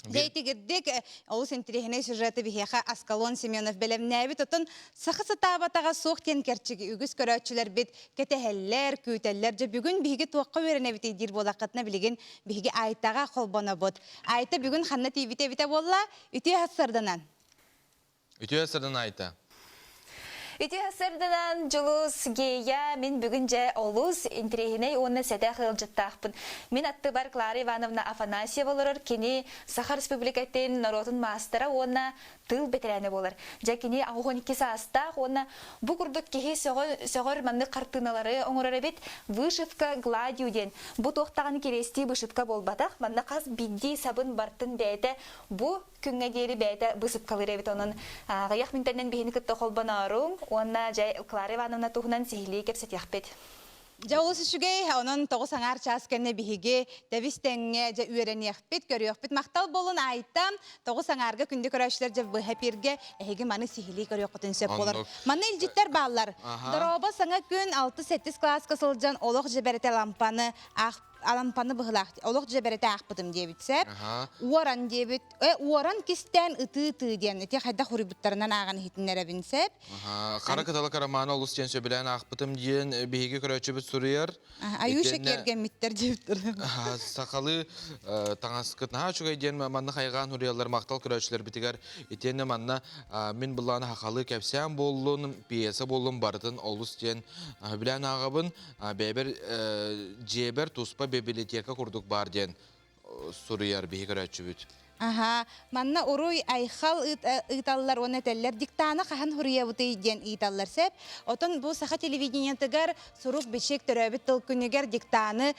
Speaker 1: Дейтигердик оус интерехне сюжеты бихеха Аскалон Семенов белемнәбит отын сахысы табатага соқтен керчиги үгіз көрәтчілер бит кетехеллер, күйтеллер же бүгін биһиги туаққа өренебит идир болақытына билеген биһиги айтаға қолбона бот. Айта бүгін ханна тивите болла үтү хассырдынан.
Speaker 2: Үтү хассырдан айта.
Speaker 23: Үті хасырдынан жылус гея мен бүгін жа олус интерехіне оны сәді қылжыттақпын. Мен атты бар Клара Ивановна Афанасия болырыр, кені Саха Республикаттен народын мастера оны тыл бетерәне болыр. Жа кені ағуғын кесі астақ, оны бұ күрдік кехе соғыр манны қартыналары оңырары бет вышивка гладиуден. Бұ тоқтағын кересті вышивка болбатақ, манны қаз бидді сабын бартын бәйті бұ күнге дері бәйті бұсып қалыр әбет оның. Ғаяқ мінтәнен бейіні күтті қолбан арың, онна жай Клара Ивановна туғынан сихили кепсет яқпет.
Speaker 1: Жаулыс үшігей, онын тоғы саңар часкenne биһиге дәвистеңе жа үйерен яқпет, көріяқпет. Мақтал болын айтам, тоғы саңарға күнді көрәшілер жа бұхапирге әйге маны сихили көріяқпетін сөп болар. Маны илжиттер баллар. Дороба саңа күн 6-7 класс қысылжан олық жібәрете лампаны ақ алампаны быһылах олох жеберете ахпытым дебитсеп.
Speaker 2: Аха.
Speaker 1: Уоран дебит. Уоран кистен ыты диен. Эти хайда хурибуттарынан аган хитиннере бинсеп.
Speaker 2: Аха. Кара кыталы караманы олус тен сөбелен ахпытым диен биһиги көрөчүбүт сурыяр.
Speaker 1: Аю шекерген миттер дебиттер.
Speaker 2: Сакалы таңаскыт наха чугай диен манна хайган хуриялар мактал көрөчлөр битигер итене манна мен буланы хакалы кепсем боллун пьеса боллун бардын олус тен билен агабын бебер жебер туспа библиотека курдук бар диен сурыяр биһиги көрөчүбүт.
Speaker 1: Ага, манна уруй айхал ыталлар оны теллер диктаны хахан хуриябыты диен италлар сеп. Отон бу саха телевидениятыгар сурук бешек төрөбүт тылкүнүгер диктаны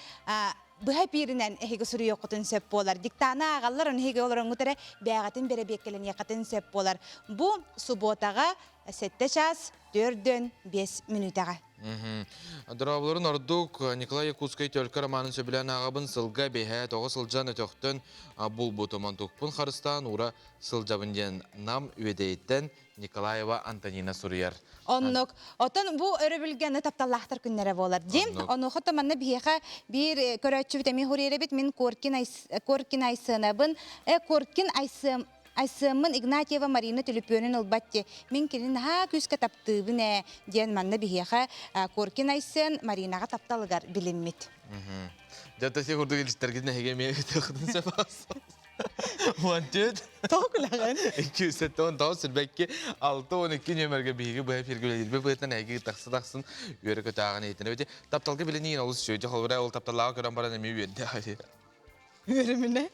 Speaker 1: быха пиринен эхиге сурыйы окутун сеп болар. Диктаны агаллар оны эхиге олар оңутере бәгатын бере беккелен якатын сеп болар. Бу суботага 7 час 4-5 минутага.
Speaker 2: Дырабыларын ордук Николай Якутский төлкө романын сөбілен ағабын сылға бейхе тоғы сылжан өтөқтін бұл бұтыман тұқпын қарыстан ұра сылжабын ден нам өйдейттен Николаева Антонина Сурьяр.
Speaker 1: Оннук, отон бу өрөбүлгені тапталлахтар күннері болар. Дем, оны хотаманны бейхе бір көрөтчі бітәме хурері бит, мен Коркин айсынабын, Коркин Айсымын Игнатьева Марина Төлөпөнүн ылбатте. Мен келин күскө таптыбыне ден манны бихеха Коркин айсын Маринага тапталыгар билинмит.
Speaker 2: Жата се курдук илиштерге неге ме тохдун сепас. Wanted.
Speaker 1: Тоқлаган.
Speaker 2: 210 таусы бекке 6-12 нөмерге биги бу фиргүлелер бу бетен эги таксыдаксын өрөкө тагын этине өтө тапталгы биленин олус сөйдө холбара ол тапталага көрөн баран эми үйөдө.
Speaker 1: Өрөмүнө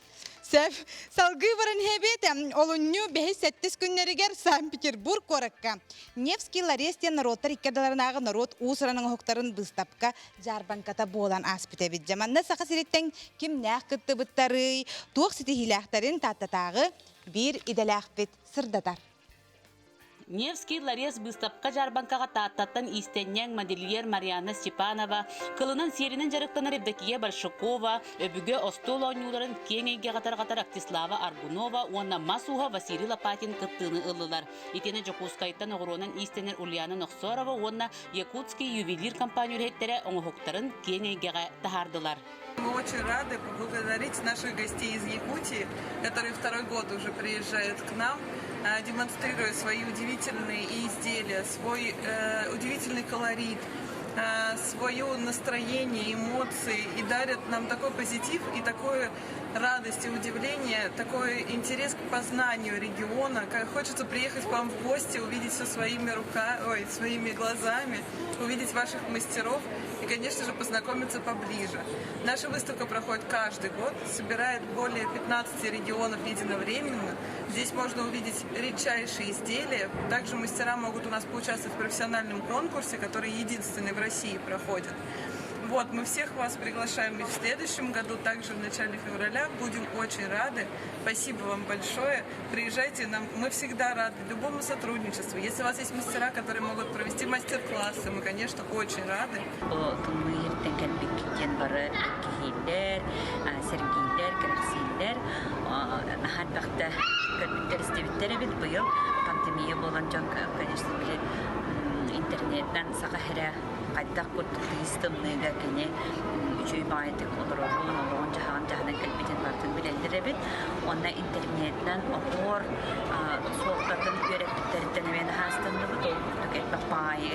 Speaker 1: Сәп, салгы баран хебет, олунню бәхи 7 күннерігер Санкт-Петербург коракка. Невский Ларестия народтар иккадаларынағы народ усыраның хоқтарын бұстапка жарбанката болан аспыт әбет. Жаманна сақа сиреттен кем нәқ күтті бұттары, туық сеті хилақтарын таттатағы бір иделәқ бет сырдатар.
Speaker 8: Невский Ларес быстапка жарбанкага тааттаттан истеннен модельер Марьяна Степанова, кылынан серинен жарыктанар Евдокия Большакова, өбүгө остол ойнуларын кеңейге катар Актислава Аргунова, уанна Масуха Василий Лопатин кыттыны ыллылар. Итене Жокускайттан огоронан истенер Ульяна Нохсорова, уанна Якутский ювелир компания үреттері оңохоктарын кеңейге тахардылар.
Speaker 9: Мы очень рады поблагодарить наших гостей из Якутии, которые второй год уже приезжают к нам, демонстрируя свои удивительные изделия, свой удивительный колорит, свое настроение, эмоции и дарят нам такой позитив и такую радость и удивление, такой интерес к познанию региона. Как хочется приехать к вам в гости, увидеть все своими глазами, увидеть ваших мастеров и, конечно же, познакомиться поближе. Наша выставка проходит каждый год, собирает более 15 регионов единовременно. Здесь можно увидеть редчайшие изделия. Также мастера могут у нас поучаствовать в профессиональном конкурсе, который единственный в России проходит. Вот, мы всех вас приглашаем и в следующем году, также в начале февраля. Будем очень рады. Спасибо вам большое. Приезжайте, мы всегда рады любому сотрудничеству. Если у вас есть мастера, которые могут провести мастер-классы, мы, конечно, очень рады.
Speaker 11: Интернеттен сақахыра қайдақ көрттік түйістімнеге кене үчүй байытық олырағын олығын жағынан кәлбетін бартын білелдері бет. Онна интернеттен оғыр соқтардың көректіктерден мен хастымды бұд ол күрттік әтбақ байы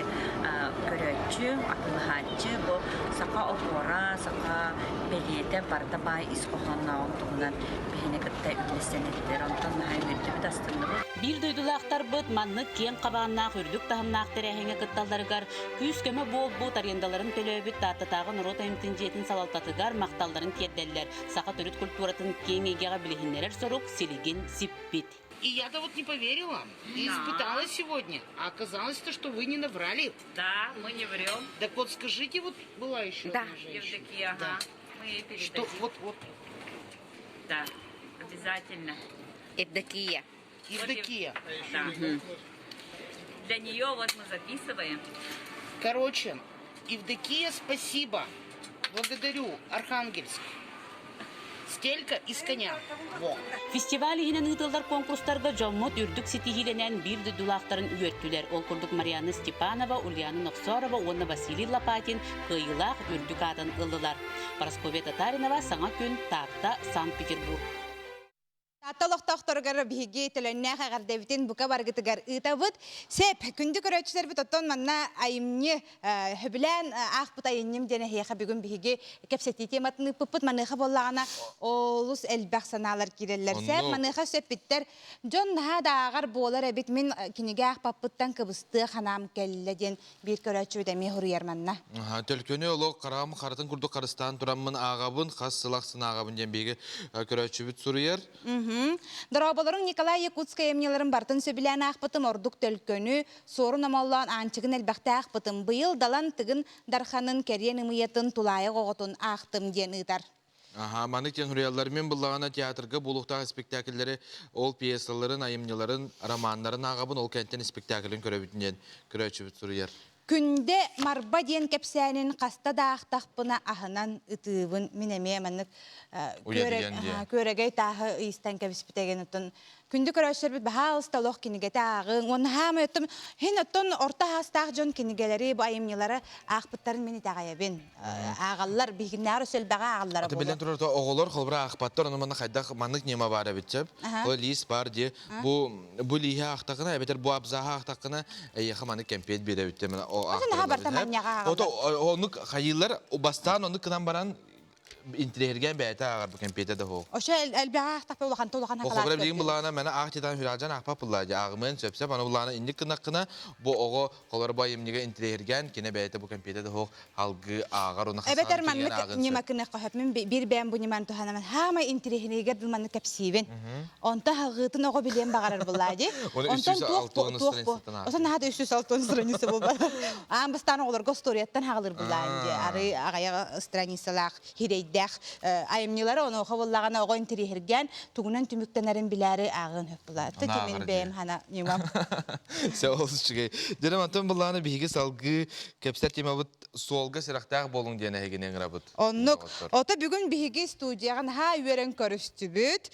Speaker 11: көрөтчі, атылғатчы бұл сақа оғыра, сақа белеті барда бай исқоғанна оңтығынан бейіне күтті үлестенеттер. Онтан нағай өтті бүд астымды бұд.
Speaker 8: Bir duydular bıt manlık ken qabağına hürdük tahımnaq terehenge kıttallarıgar, küs köme bol bu taryendaların tölöbüt tatatağın rota imtincetin salaltatıgar maqtalların tiyeddeller. Saqa törüt kulturatın kengeygeға bilhinneler soruk silигин сиппит.
Speaker 24: И я-то вот не поверила, и испытала сегодня, а оказалось-то, что вы не наврали.
Speaker 11: Да, мы не врем.
Speaker 24: Так вот скажите, вот была еще
Speaker 11: Да,
Speaker 24: одна женщина.
Speaker 11: Евдокия, ага. Мы ей передадим.
Speaker 24: Что, вот.
Speaker 11: Да, обязательно.
Speaker 24: Евдокия. Евдокия.
Speaker 11: Да. Для нее вот мы записываем.
Speaker 24: Короче, Евдокия, спасибо. Благодарю, Архангельск. Стелька из коня. Во.
Speaker 8: Фестиваль хинен ытылдар конкурстарга жоммот үрдүк ситихиленен бир дүдулактарын үйөттүлер. Ол курдук Марьяна Степанова, Ульяна Ноксорова, онна Василий Лопатин кыйылах үрдүк атын ылылар. Парасковья Татаринова саңа күн Тапта, Санкт-Петербург.
Speaker 1: Аталықтақтырғары бігі тілінне қағардабетін бұқа барғытығар ұтабыд. Сеп, күнді көрөтшілер бұт оттон манна айымне хүбілән ақ бұт айыннем дене хейқа бүгін бігі кәпсеті тематыны пұппыт маныға болағана олыс әлбәқ саналар керелер. Сеп, маныға сөп біттер. Жон наға дағар болар әбет мен кенеге ақ паппыттан кыбысты қанам кәлледен бір көрөтші өдәме хұрыяр манна.
Speaker 2: Төлкөне олы қарам қарытын күрді қарыстан тұрамын ағабын, қас сылақсын ағабын ден бегі көрөтші бүт сұрыяр.
Speaker 1: Дорабаларың Николай Якутская емнелерін бартын сөбілән ақпытым ордук төлкөні, сорын амаллан анчығын әлбәқті ақпытым. Бұйыл далан тігін дарханын кәрен ұмыетін тулайы қоғытын ақтым ден ұйтар.
Speaker 2: Манык тен хұрыялармен бұллағана театрға бұлықтағы спектакльдері ол пьесаларын, айымнеларын, романларын ағабын ол кәнттен спектаклін көрөбітінден көрөтші бүт сұрыяр.
Speaker 1: Күнде марба ден кепсәнин қаста да ақтақпына ахынан ұтывын минеме мәнік көрегей тағы ұйыстан кәбіспітеген ұтын. Күнді көрәшір біт баға ұсталық кенігеті ағын. Оны хам өттім, хен ұттын орта хастақ жон кенігелері, бұл айымнелары ақпыттарын мені тағайабен. Ағалар, бейгіннәрі сөл баға ағалары
Speaker 2: болды. Білен тұрарда оғылар қолбыра ақпаттар, оны маны қайдақ маңық нема бар әбітсеп. Ол лейс бар де, бұл лейхе ақтақына, әбетер бұл абзаға ақтақына әйеқі маны кәмпет бері өттім. Оны қайылар, бастан оны кынан баран интеллерген бәйті ағар бұл кәмпеті де хоқ.
Speaker 1: Оша әлбәға ақтақпы олған толған
Speaker 2: хақалар. Оқыбырып деген бұлағына мәні ақтедан хүрәжан ақпап бұлады. Ағымен сөпсеп, аны бұлағына инdik қынаққына бұл оғы қолар байымнеге интеллерген кене бәйті бұл кәмпеті де хоқ алғы ағар оны қасан
Speaker 1: әбетер мәнлік нема кіні қойыпмен бір бәйім бұл неман тұханамын. Хама интеллергенегер дұлманы кәпсейбен. Онта ғытын оғы білен бағарар бұлады. Онтан Осан нағады 306 страницы бұл бар. Амбыстан оғылар госторияттан хағылыр бұлады. Ары ағаяға страницалақ хирейді. Айымнелары оны оқабыллағана оғын тірехірген тұғынан түміктенерін біләрі ағын өп бұлады. Темен бәйім хана немам.
Speaker 2: Сәу олсы шығай. Дәрім антон бұлағына бейгі салғы кәпсәр тема бұд солғы сырақтағы болың дейін әйгенен ғырабыд.
Speaker 1: Онық. Ота бүгін бейгі студияған ха үйерін көрісті бүд.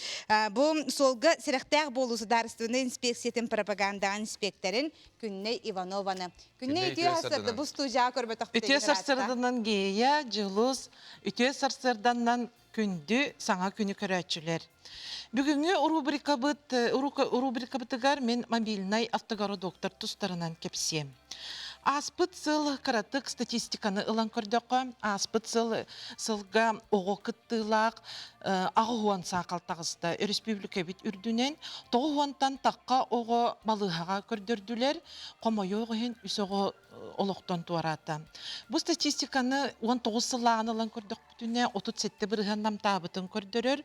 Speaker 1: Бұл солғы сырақтағы болусы дарыстығында инспекциятын пропагандаған инспекторын Күнне Иванованы. Күнне үтіе асырды бұл студияға көрбет оқты.
Speaker 10: Үтіе сарсырдынан гея, жылыз, үтіе сарсырданнан күнді саңа күні көрәтшілер. Бүгінгі рубрикабытыгар мен мобильнай автогородоктор тұстарынан кепсем. Аспыт сыл каратык статистиканы ылан көрдөккө, аспыт сылга ого кыттылак агуан сакалтагыста республика бит үрдүнен тогуантан такка ого балыгага көрдөрдүлер, комойогын үсөгө олоктон туарата. Бу статистиканы 19 сыллаганы ылан көрдөк бүтүнө 37 бырыганнам табытын көрдөрөр.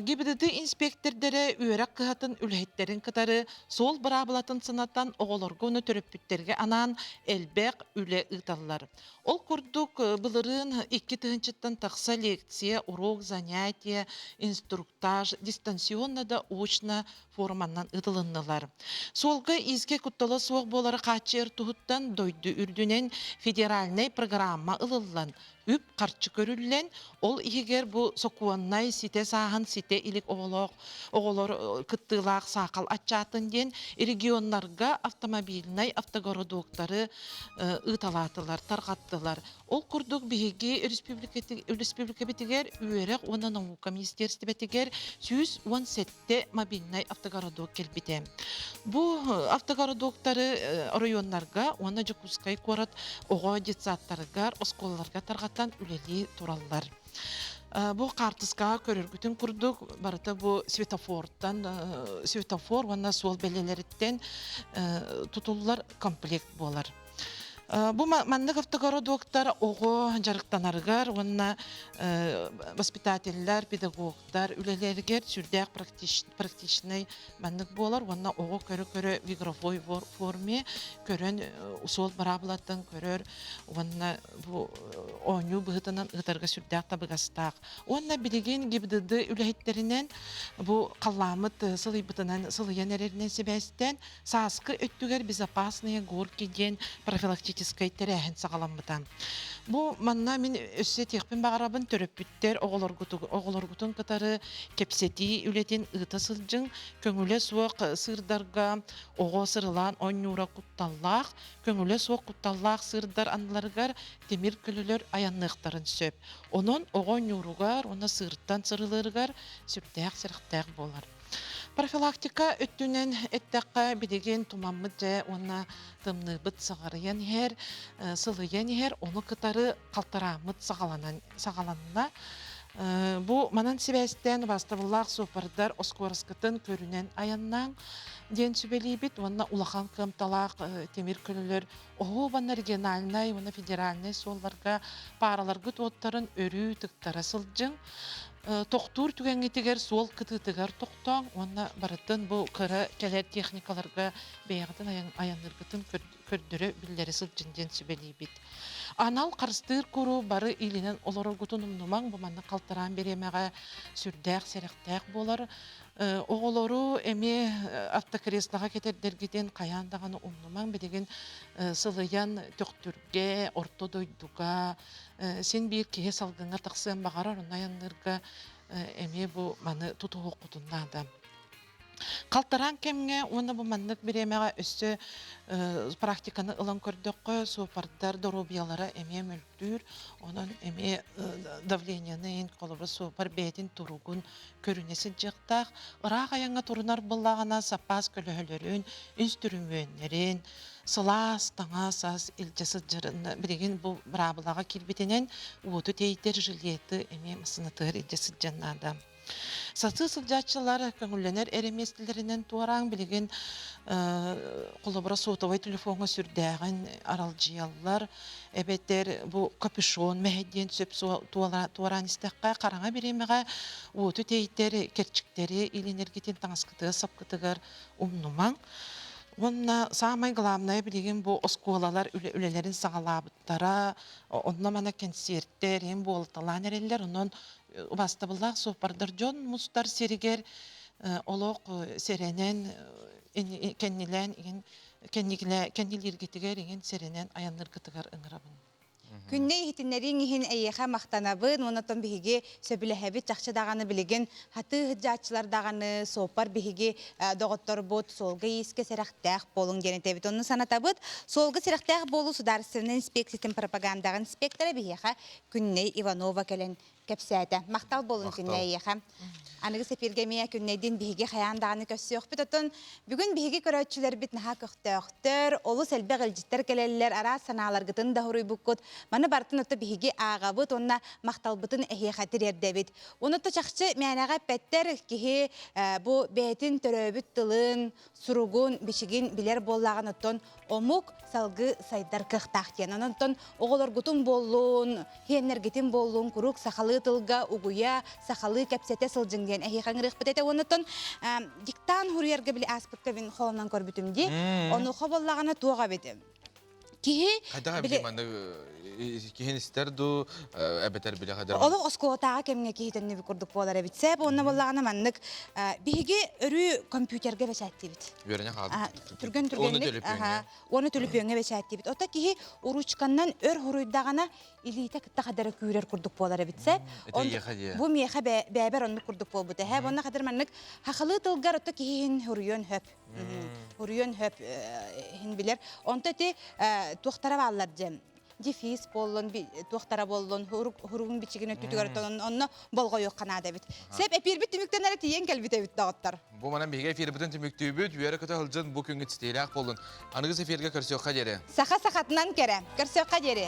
Speaker 10: Гибидеди инспектордары үйрәк кыһатын үлһеттерин кытары сол барабылатын сынаттан оголорго уну төрөппүттерге анан элбек үле ыталлар. Ол курдук былырын 2 тыгынчыттан такса лекция, урок, занятия, инструктаж, дистанционно да очно форманнан ытылыннылар. Солга изге куттала суок болары качыр тухуттан дойду үрдүнен федеральный программа ылыллан. Үп қарчы көрілген, ол егер бұл соқуаннай сите сағын сите илік оғылар күттілақ сақал атчатын ден регионларға автомобильнай автогородоктары ұталатылар, тарғаттылар. Ол күрдік бейге республика бетігер үйерек оны наука министерсті бетігер 117 мобильнай автогородок келбеде. Бұл автогородоктары районларға, оны жүкускай көрат оға детсаттарығар, осколаларға тарғаттан үлелі туралылар. Бұл қартысқа көріргітін күрдік, барыта бұл светофордан, светофор, оны сол белелеріттен тұтылылар комплект болар. Бұл маннық автогородоктар оғы жарықтанарғар, онына воспитательлер, педагогтар, үлелергер, сүрдәк практичный маннық болар, онына оғы көрі вигровой форме, көрін сол барабылатын көрір, онына оңю бұғытынан ұғытарға сүрдәк табығастақ. Онына білеген гибдіді үләйттерінен бұл қаламыт сылый бұтынан сылыян әрерінен себәстен сасқы өттігер безопасные горки ден профилактический батискай терәһен сагаламбытам. Бу манна мен өссө текпин багарабын төрөппүттер оголоргутун кытары кепсети үлетин ыта сылжың көңүлө суок сырдарга ого сырылан оннура кутталлах көңүлө суок кутталлах сырдар анларгар темир көлөлөр аянныктарын сөп. Онон ого нуругар, она сырттан сырылыргар сүптәк сырыктак болар. Профилактика өттүнен эттәккә бидеген тумаммыт жа онна тымныбыт сагарыян хер, сылыян хер, оны кытары калтарамыт сагаланна. Бу манан себестен бастабыллах сопардар оскорскытын көрүнен аяннан ден сүбелибит, онна улахан кымталак темир көлөлөр ого банна региональный, онна федеральный солларга параларгы тоттарын өрүү тыктара сылжың. Тоқтур түгәнгетегер сол кытытыгар тоқтан, онна барытын бу кыра келер техникаларга бәягытын аяныргытын көрдөрө биллери сылжынден сүбелибит. Анал карыстыр көру бары илинен олорогутун умнумаң бу манна калтыран беремеге сүрдәк серектәк болар. Оголору эми автокреслага кетердергитен каяндаганы умнумаң бидеген сылыян төктүрге, орто дойдуга сен бир кие салгыңа таксын багарар онаяннырга эми бу маны тутуу окутунда. Калтаран кемге оны бу маннык биремеге өссө практиканы ылан көрдөккө сопардар доробиялары эме мөлтүр, онон эме давлениянын колобы сопар бетин туругун көрүнеси жыктак, ырак аянга турунар буллагана сапас көлөлөрүн, үз түрүмөннөрүн, сылас, таңасас, илжасы жырын билеген бу брабылага кирбитенен ууту тейтер жилети эме мысынытыр илжасы жаннада. Саты сылжатчылар көңүлленер эреместилеринен туараң билеген колобра сотовой телефонга сүрдәгән аралжыяллар эбеттер бу капюшон мәһәдден сөп туаран истәккә караңа биремеге ууту тейтер керчиктери иленергетен таңаскыты сапкытыгар умнумаң. Онна самай главное билеген бу осколалар үлелерин сагалабыттара, онна мана концерттер, эм болталан эреллер, онон бастабыллах сопардар жон мустар серигер олок серенен кеннилен кеннилергетигер еген серенен аянныргытыгар ыңырабын.
Speaker 1: Күнне ихтиннерин ихин әйеха мақтанабын, онотон биһиге сөбіләһәбит чақчыдағаны білеген, хаты хыджатчылардағаны сопар биһиге доғыттар бот, солғы еске сәрәқтәқ болың денетебит. Оны санатабыт, солғы сәрәқтәқ болу сударственный инспекциятын пропагандағын инспекторы биһиға Күнне Иванова кәлен кәпсәті. Мақтал болың күнне әйеха. Анығы сепергемия күннейден биһиге хаяндағаны көссөк бит. Отын бүгін биһиге көрөтчілер бит наха көқтөқтөр, олы сәлбе ғылжиттер келелер, ара саналаргытын да хуруй бұққыт. Маны бартын отты биһиге ағабыт, онна мақталбытын әйехатыр ердебит. Оны то чақчы мәнәға пәттер кихи бұ бәйтін төрөбіт тылын, суругун, бішігін білер боллағын оттон омук салғы сайдар кықтақтен. Онын оғыларгутын болуын, хенергетін болуын, күрік сақалы тылға, угуя, сақалы кәпсәте сылжынген. Әйеқан рықпыт әті онытын диктан хуруерге білі аспыққа бін қолынан көрбітімде, оны қобаллағына туға бетім.
Speaker 2: Қайдаға білем анда кихин истерду әбетер біле қайдар.
Speaker 1: Олы оскотаға кемге кихитенне бікурдық болар әбітсе, онына боллағына маннық бігі өрі компьютерге бәсәтті бит.
Speaker 2: Өріне қалды.
Speaker 1: Түрген-түргенлік, оны төліп өңе бәсәтті бит. Ота кихи уручканнан өр хуруйдағана илиите кытта қадары күйрер күрдік болар әбітсе. Бұ меха бәбер онны күрдік бол бұты. Онына қадар маннық хақылы тылғар ота кихин хуруйон хөп. Хуруйон хөп хин білер. Онта те туқтара баллар жем. Дефис болын, туқтара болын, хуруғын бичігін өттүтігер өттін, онны болға yok қанада бит. Сәп әпер біт түміктен әрі тиен кәлбіт әбіт дағыттар.
Speaker 2: Бұ манан бейге эфир бүтін түмікті бүт, үйері күті ғылжын бұ күнгі тістейлі ақ болын. Анығыз эфирге көрсеуққа дере.
Speaker 1: Сақа-сақатынан кәрі, көрсеуққа дере.